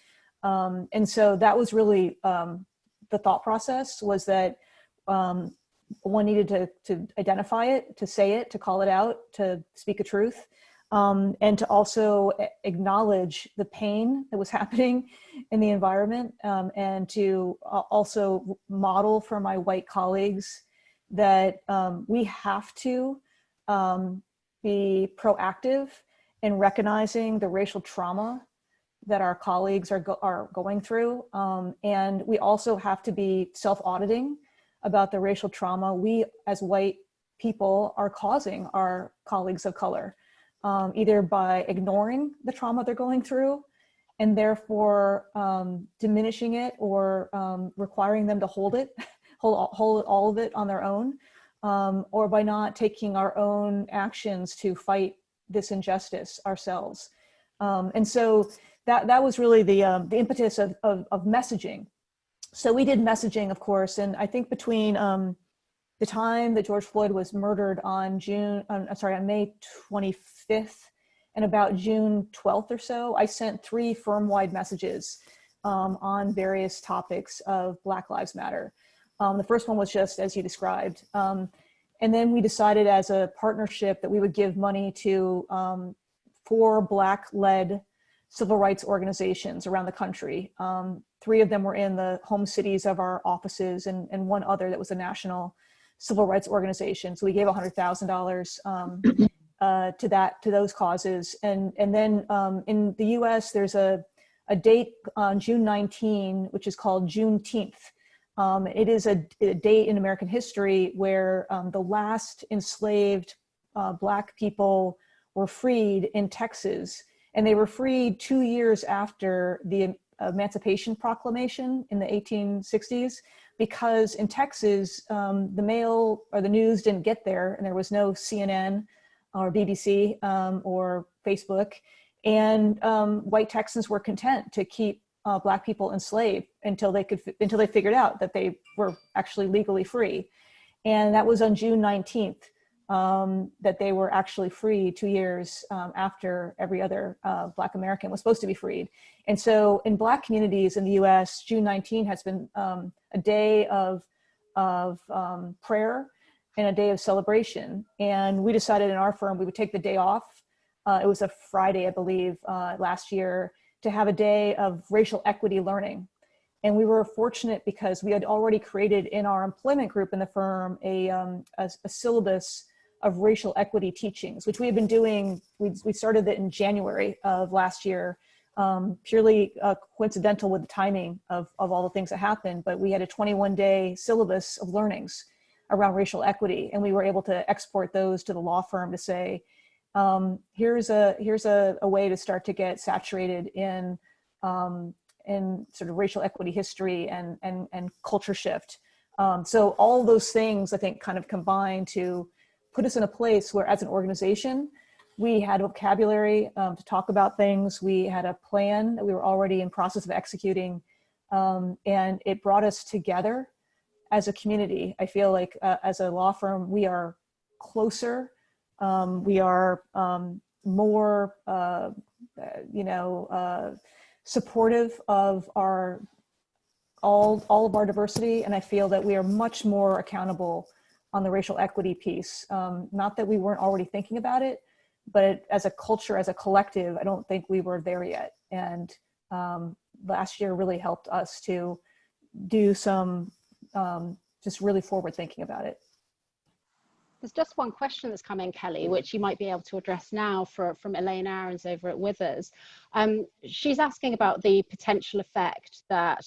And so that was really the thought process, was that one needed to identify it, to say it, to call it out, to speak a truth, and to also acknowledge the pain that was happening in the environment, and to also model for my white colleagues that we have to be proactive in recognizing the racial trauma that our colleagues are going through. And we also have to be self-auditing about the racial trauma we as white people are causing our colleagues of color, either by ignoring the trauma they're going through and therefore diminishing it, or requiring them to hold all of it on their own, or by not taking our own actions to fight this injustice ourselves. And so that was really the impetus of messaging. So we did messaging, of course, and I think between the time that George Floyd was murdered on May 25th and about June 12th or so, I sent 3 firm-wide messages on various topics of Black Lives Matter. The first one was just as you described. And then we decided as a partnership that we would give money to 4 Black-led civil rights organizations around the country. 3 of them were in the home cities of our offices, and 1 other that was a national civil rights organization. So we gave $100,000 to those causes. And then in the US, there's a date on June 19, which is called Juneteenth. It is a date in American history where the last enslaved Black people were freed in Texas. And they were freed 2 years after the Emancipation Proclamation in the 1860s, because in Texas, the mail or the news didn't get there, and there was no CNN or BBC or Facebook. And white Texans were content to keep Black people enslaved until they figured out that they were actually legally free. And that was on June 19th. That they were actually free 2 years after every other Black American was supposed to be freed. And so in Black communities in the US, June 19 has been a day of prayer and a day of celebration. And we decided in our firm we would take the day off it was a Friday, I believe, last year, to have a day of racial equity learning. And we were fortunate because we had already created in our employment group in the firm a syllabus of racial equity teachings, which we had been doing. We started it in January of last year, purely coincidental with the timing of all the things that happened. But we had a 21-day syllabus of learnings around racial equity, and we were able to export those to the law firm to say, here's a way to start to get saturated in sort of racial equity history and culture shift. So all those things, I think, kind of combine to put us in a place where, as an organization, we had vocabulary to talk about things. We had a plan that we were already in process of executing, and it brought us together as a community. I feel like as a law firm, we are closer. We are more, supportive of all of our diversity, and I feel that we are much more accountable on the racial equity piece. Not that we weren't already thinking about it, but as a culture, as a collective, I don't think we were there yet. And last year really helped us to do some just really forward thinking about it. There's just one question that's come in, Kelly, which you might be able to address now from Elaine Aarons over at Withers. She's asking about the potential effect that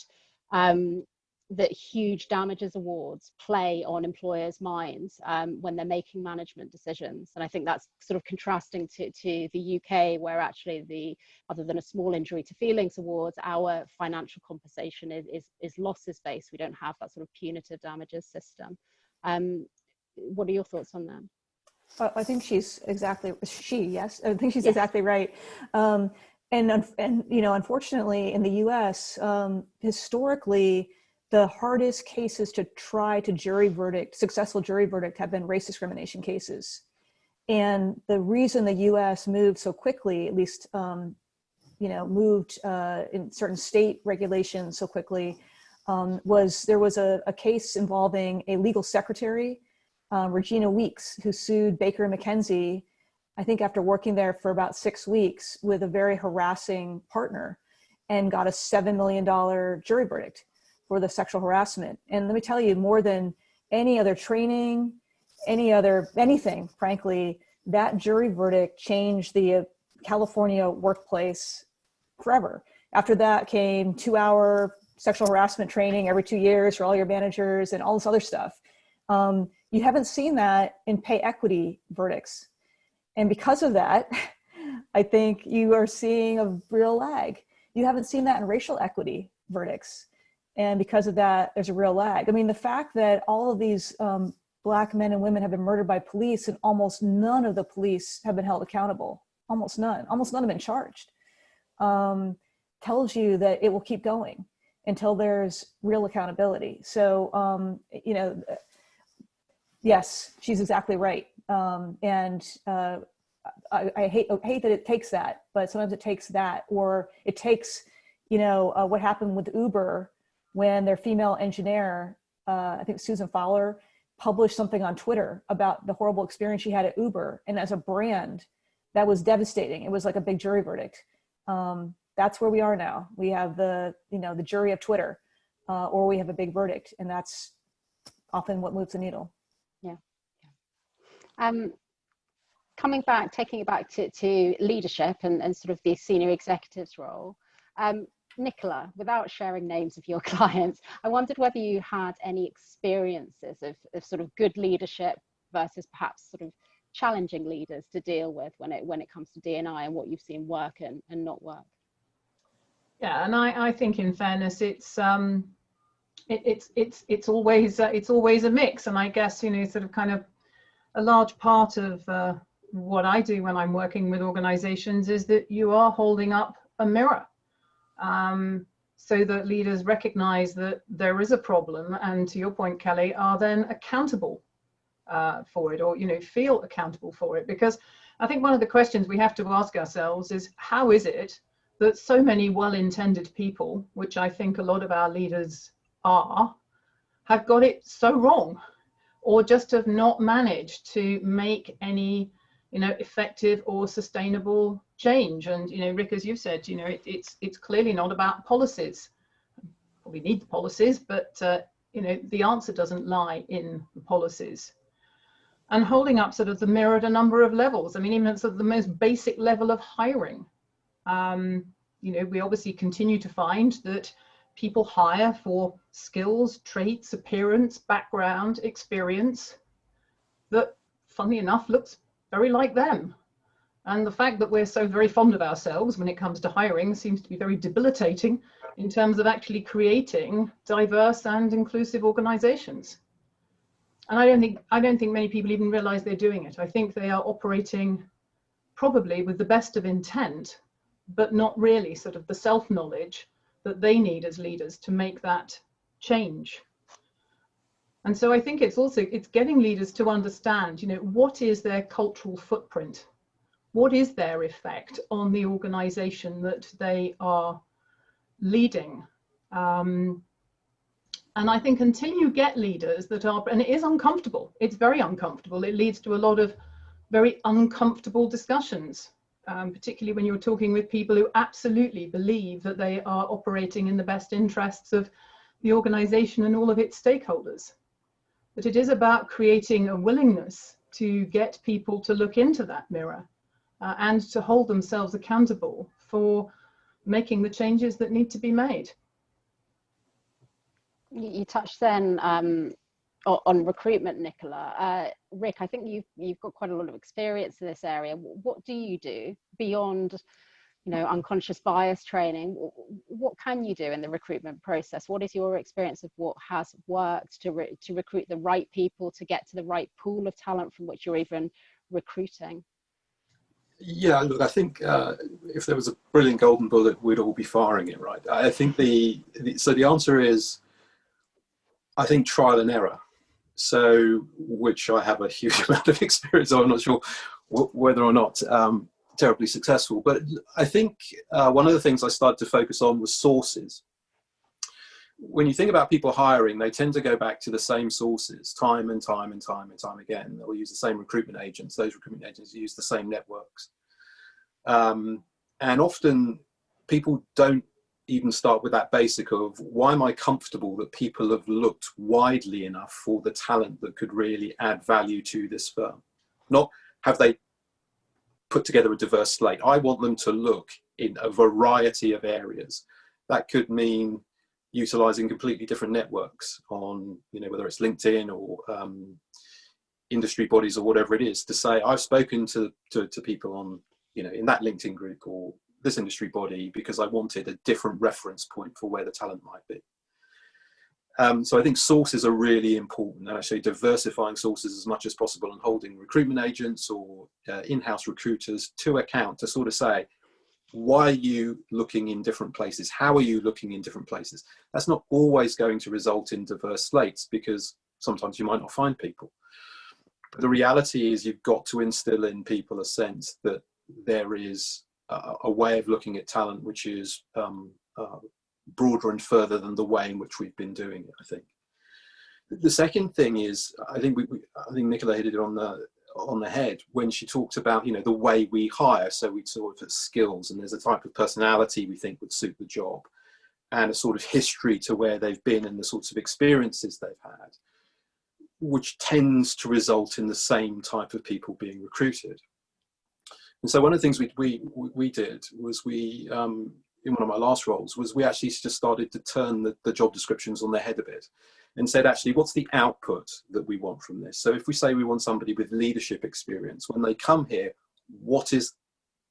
that huge damages awards play on employers' minds when they're making management decisions. And I think that's sort of contrasting to the UK, where actually other than a small injury to feelings awards, our financial compensation is losses based. We don't have that sort of punitive damages system. What are your thoughts on that? I think she's exactly exactly right. And unfortunately, in the U.S., historically, the hardest cases to try to successful jury verdict have been race discrimination cases. And the reason the U.S. moved so quickly, at least, moved in certain state regulations so quickly, was there was a case involving a legal secretary, Regina Weeks, who sued Baker McKenzie, I think after working there for about 6 weeks with a very harassing partner, and got a $7 million jury verdict for the sexual harassment. And let me tell you, more than any other training, anything, frankly, that jury verdict changed the California workplace forever. After that came 2-hour sexual harassment training every 2 years for all your managers and all this other stuff. You haven't seen that in pay equity verdicts. And because of that, I think you are seeing a real lag. You haven't seen that in racial equity verdicts. And because of that, there's a real lag. I mean, the fact that all of these Black men and women have been murdered by police, and almost none of the police have been held accountable, almost none have been charged, tells you that it will keep going until there's real accountability. So, yes, she's exactly right. I hate that it takes that, but sometimes it takes that, or it takes, what happened with Uber when their female engineer, I think Susan Fowler, published something on Twitter about the horrible experience she had at Uber. And as a brand, that was devastating. It was like a big jury verdict. That's where we are now. We have the jury of Twitter, or we have a big verdict, and that's often what moves the needle. Yeah. Taking it back to leadership and sort of the senior executives role. Nicola, without sharing names of your clients, I wondered whether you had any experiences of sort of good leadership versus perhaps sort of challenging leaders to deal with when it comes to D&I, and what you've seen work and not work. Yeah, and I think, in fairness, it's always a mix. And I guess, sort of kind of a large part of what I do when I'm working with organizations is that you are holding up a mirror, so that leaders recognize that there is a problem, and, to your point, Kelly, are then accountable for it, or feel accountable for it. Because I think one of the questions we have to ask ourselves is, how is it that so many well-intended people, which I think a lot of our leaders have got it so wrong, or just have not managed to make any effective or sustainable change. And Rick, as you've said, it's clearly not about policies. We need the policies, but the answer doesn't lie in the policies. And holding up sort of the mirror at a number of levels. I mean, even at sort of the most basic level of hiring. We obviously continue to find that people hire for skills, traits, appearance, background, experience that, funnily enough, looks very like them. And the fact that we're so very fond of ourselves when it comes to hiring seems to be very debilitating in terms of actually creating diverse and inclusive organizations. And I don't think many people even realize they're doing it. I think they are operating probably with the best of intent, but not really sort of the self-knowledge that they need as leaders to make that change. And so I think it's getting leaders to understand, what is their cultural footprint? What is their effect on the organization that they are leading? And I think until you get leaders that are, and it is uncomfortable, it's very uncomfortable, it leads to a lot of very uncomfortable discussions, particularly when you're talking with people who absolutely believe that they are operating in the best interests of the organization and all of its stakeholders. But it is about creating a willingness to get people to look into that mirror and to hold themselves accountable for making the changes that need to be made. You touched then on recruitment, Nicola. Rick, I think you've got quite a lot of experience in this area. What do you do beyond, unconscious bias training? What can you do in the recruitment process? What is your experience of what has worked to recruit the right people, to get to the right pool of talent from which you're even recruiting? Yeah, look, I think if there was a brilliant golden bullet, we'd all be firing it, right? I think so the answer is, I think trial and error. So, which I have a huge amount of experience. I'm not sure whether or not terribly successful, but I think one of the things I started to focus on was sources. When you think about people hiring, they tend to go back to the same sources time and time and time and time again. They'll use the same recruitment agents. Those recruitment agents use the same networks. And often people don't even start with that basic of, why am I comfortable that people have looked widely enough for the talent that could really add value to this firm? Not have they put together a diverse slate. I want them to look in a variety of areas. That could mean utilizing completely different networks on, whether it's LinkedIn or industry bodies or whatever it is, to say, I've spoken to people on, in that LinkedIn group or this industry body because I wanted a different reference point for where the talent might be. So I think sources are really important, and actually diversifying sources as much as possible and holding recruitment agents or in-house recruiters to account to sort of say, why are you looking in different places? How are you looking in different places? That's not always going to result in diverse slates, because sometimes you might not find people. But the reality is you've got to instill in people a sense that there is a way of looking at talent which is broader and further than the way in which we've been doing it, I think. The second thing is, I think Nicola hit it on the head when she talked about, the way we hire. So we sort of skills, and there's a type of personality we think would suit the job, and a sort of history to where they've been and the sorts of experiences they've had, which tends to result in the same type of people being recruited. And so one of the things we did was in one of my last roles, was we actually just started to turn the job descriptions on their head a bit and said, actually, what's the output that we want from this? So if we say we want somebody with leadership experience, when they come here, what is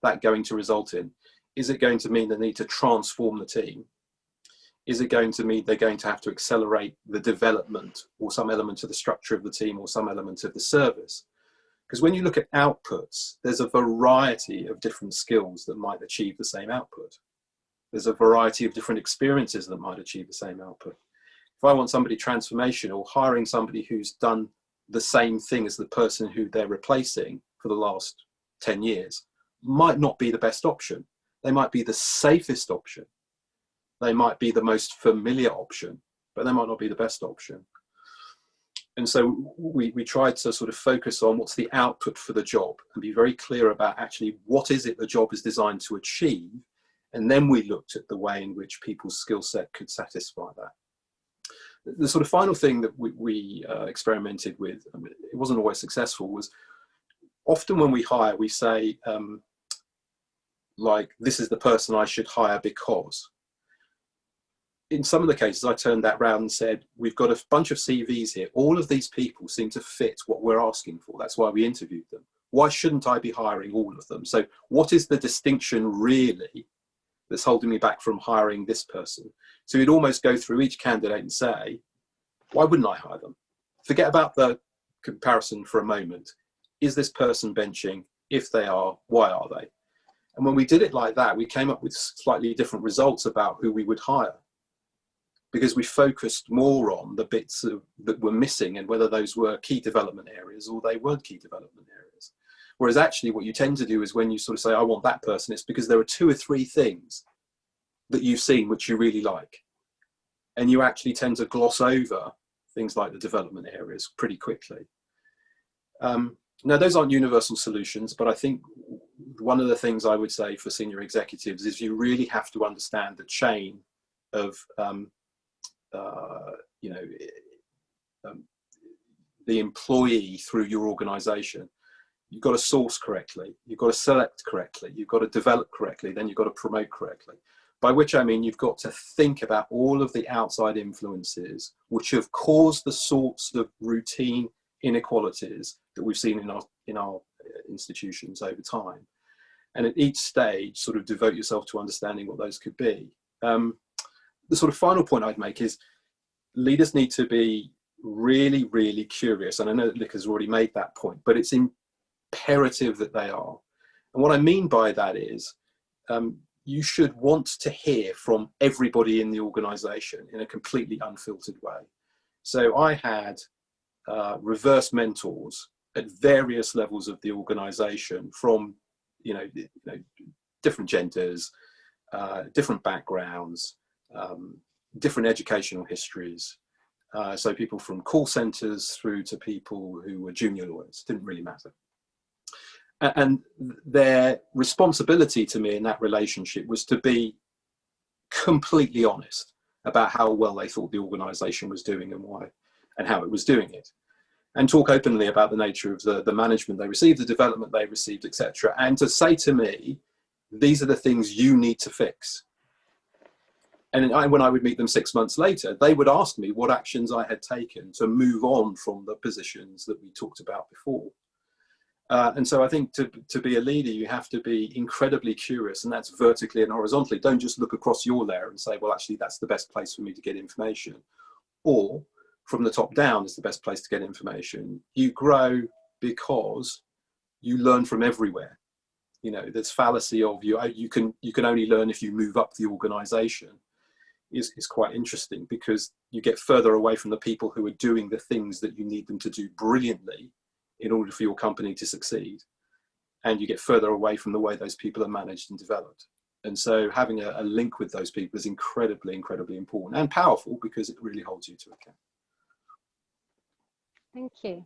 that going to result in? Is it going to mean they need to transform the team? Is it going to mean they're going to have to accelerate the development or some element of the structure of the team or some element of the service? Because when you look at outputs, there's a variety of different skills that might achieve the same output. There's a variety of different experiences that might achieve the same output. If I want somebody transformational, hiring somebody who's done the same thing as the person who they're replacing for the last 10 years might not be the best option. They might be the safest option. They might be the most familiar option, but they might not be the best option. And so we tried to sort of focus on what's the output for the job and be very clear about actually what is it the job is designed to achieve. And then we looked at the way in which people's skill set could satisfy that. The sort of final thing that we experimented with, I mean, it wasn't always successful, was often when we hire, we say, like, this is the person I should hire because. In some of the cases, I turned that round and said, we've got a bunch of CVs here. All of these people seem to fit what we're asking for. That's why we interviewed them. Why shouldn't I be hiring all of them? So what is the distinction really that's holding me back from hiring this person? So we'd almost go through each candidate and say, why wouldn't I hire them? Forget about the comparison for a moment. Is this person benching? If they are, why are they? And when we did it like that, we came up with slightly different results about who we would hire, because we focused more on the bits that were missing and whether those were key development areas or they weren't key development areas. Whereas actually what you tend to do is when you sort of say, I want that person, it's because there are 2 or 3 things that you've seen which you really like. And you actually tend to gloss over things like the development areas pretty quickly. Now, those aren't universal solutions, but I think one of the things I would say for senior executives is you really have to understand the chain of the employee through your organization. You've got to source correctly, you've got to select correctly, you've got to develop correctly, then you've got to promote correctly. By which I mean you've got to think about all of the outside influences which have caused the sorts of routine inequalities that we've seen in our institutions over time. And at each stage, sort of devote yourself to understanding what those could be. The sort of final point I'd make is leaders need to be really, really curious. And I know that Nick has already made that point, but it's imperative that they are. And what I mean by that is you should want to hear from everybody in the organization in a completely unfiltered way. So I had reverse mentors at various levels of the organization from, different genders, different backgrounds, different educational histories. So people from call centers through to people who were junior lawyers, didn't really matter. And their responsibility to me in that relationship was to be completely honest about how well they thought the organization was doing and why, and how it was doing it. And talk openly about the nature of the management they received, the development they received, etc. And to say to me, these are the things you need to fix. And when I would meet them 6 months later, they would ask me what actions I had taken to move on from the positions that we talked about before. And so I think to be a leader, you have to be incredibly curious, and that's vertically and horizontally. Don't just look across your layer and say, well, actually, that's the best place for me to get information. Or from the top down is the best place to get information. You grow because you learn from everywhere. This fallacy of you can only learn if you move up the organization is quite interesting, because you get further away from the people who are doing the things that you need them to do brilliantly in order for your company to succeed. And you get further away from the way those people are managed and developed. And so having a link with those people is incredibly, incredibly important and powerful, because it really holds you to account. Thank you.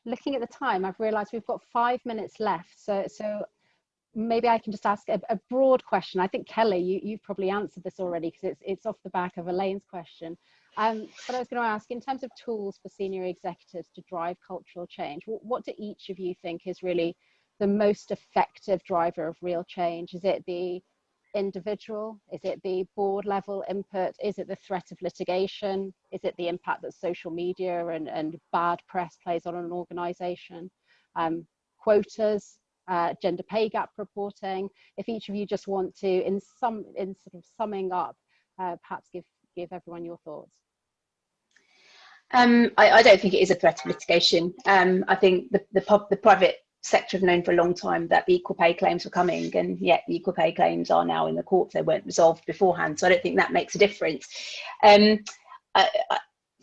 Looking at the time, I've realised we've got 5 minutes left. So maybe I can just ask a broad question. I think, Kelly, you've probably answered this already, because it's off the back of Elaine's question. But I was going to ask, in terms of tools for senior executives to drive cultural change, what do each of you think is really the most effective driver of real change? Is it the individual? Is it the board level input? Is it the threat of litigation? Is it the impact that social media and bad press plays on an organization? Quotas, gender pay gap reporting? If each of you just want to, in sort of summing up, perhaps give everyone your thoughts. I don't think it is a threat of litigation. I think the private sector have known for a long time that the equal pay claims were coming, and yet the equal pay claims are now in the courts. They weren't resolved beforehand, so I don't think that makes a difference.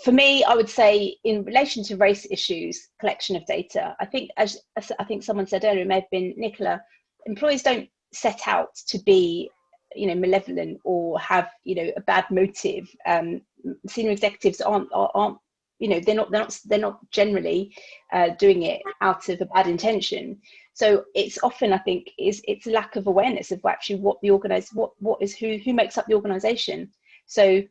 For me, I would say in relation to race issues, collection of data, I think, as I think someone said earlier, it may have been Nicola, employees don't set out to be malevolent or have a bad motive. Senior executives aren't you know, they're not generally doing it out of a bad intention. So it's often, I think, it's lack of awareness of actually what the who makes up the organisation. So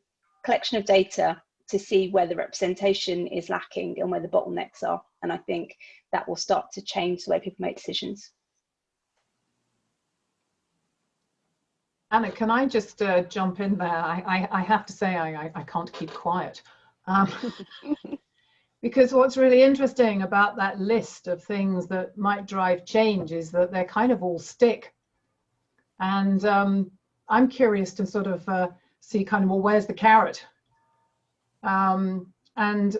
collection of data to see where the representation is lacking and where the bottlenecks are, and I think that will start to change the way people make decisions. Anna, can I just jump in there? I have to say I can't keep quiet. Because what's really interesting about that list of things that might drive change is that they're kind of all stick. And I'm curious to sort of see kind of, well, where's the carrot? And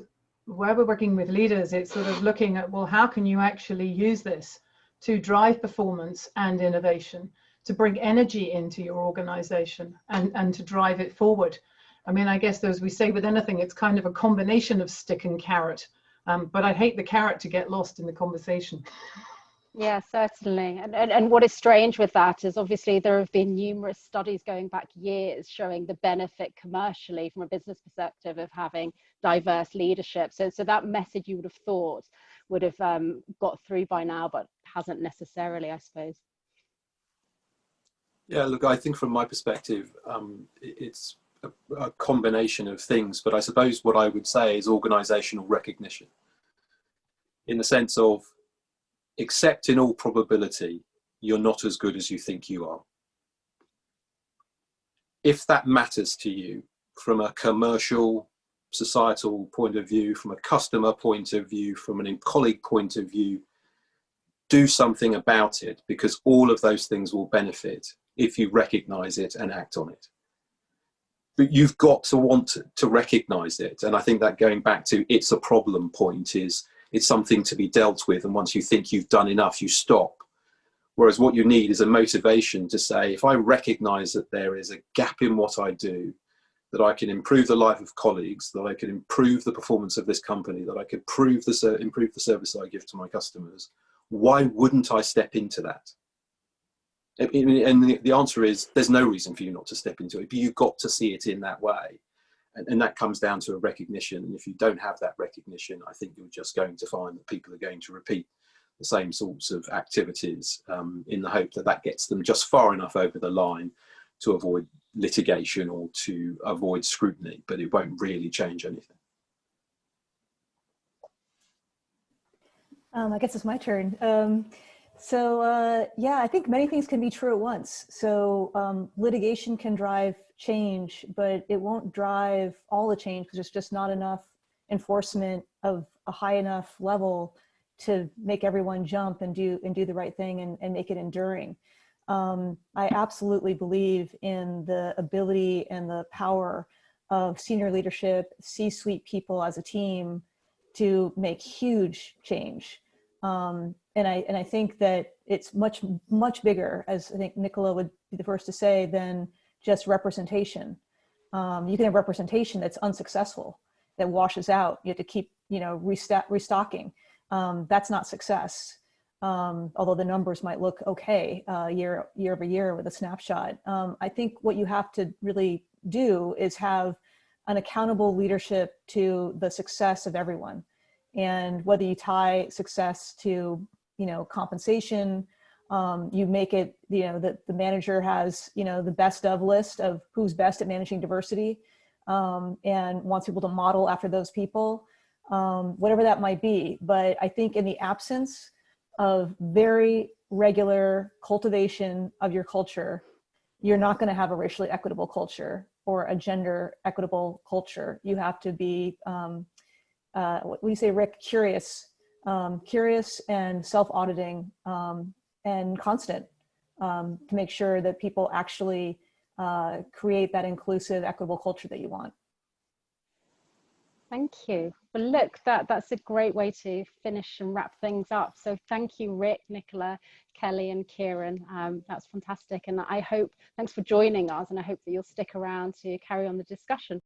where we're working with leaders, it's sort of looking at, well, how can you actually use this to drive performance and innovation, to bring energy into your organization and to drive it forward? I mean, I guess as we say with anything, it's kind of a combination of stick and carrot, but I hate the carrot to get lost in the conversation. Yeah, certainly. And what is strange with that is obviously there have been numerous studies going back years showing the benefit commercially from a business perspective of having diverse leadership. So that message you would have thought would have got through by now, but hasn't necessarily, I suppose. Yeah, look, I think from my perspective, it's a combination of things, but I suppose what I would say is organisational recognition, in the sense of, except in all probability, you're not as good as you think you are. If that matters to you from a commercial, societal point of view, from a customer point of view, from an colleague point of view, do something about it, because all of those things will benefit if you recognise it and act on it. But you've got to want to recognise it. And I think that, going back to it's a problem point, is it's something to be dealt with. And once you think you've done enough, you stop. Whereas what you need is a motivation to say, if I recognise that there is a gap in what I do, that I can improve the life of colleagues, that I can improve the performance of this company, that I can improve the service I give to my customers, why wouldn't I step into that? And the answer is, there's no reason for you not to step into it, but you've got to see it in that way. And that comes down to a recognition. And if you don't have that recognition, I think you're just going to find that people are going to repeat the same sorts of activities in the hope that that gets them just far enough over the line to avoid litigation or to avoid scrutiny, but it won't really change anything. I guess it's my turn. Yeah, I think many things can be true at once. So litigation can drive change, but it won't drive all the change because there's just not enough enforcement of a high enough level to make everyone jump and do the right thing and make it enduring. I absolutely believe in the ability and the power of senior leadership, C-suite people as a team to make huge change. And I think that it's much bigger, as I think Nicola would be the first to say, than just representation. You can have representation that's unsuccessful, that washes out. You have to keep, restocking. That's not success. Although the numbers might look okay year over year with a snapshot. I think what you have to really do is have an accountable leadership to the success of everyone. And whether you tie success to, compensation, you make it, that the manager has, the best of list of who's best at managing diversity and wants people to model after those people, whatever that might be. But I think in the absence of very regular cultivation of your culture, you're not going to have a racially equitable culture or a gender equitable culture. You have to be, what do you say, Rick? Curious and self-auditing and constant to make sure that people actually create that inclusive, equitable culture that you want. Thank you. Well, look, that's a great way to finish and wrap things up. So thank you, Rick, Nicola, Kelly, and Kieran. That's fantastic. And thanks for joining us. And I hope that you'll stick around to carry on the discussion.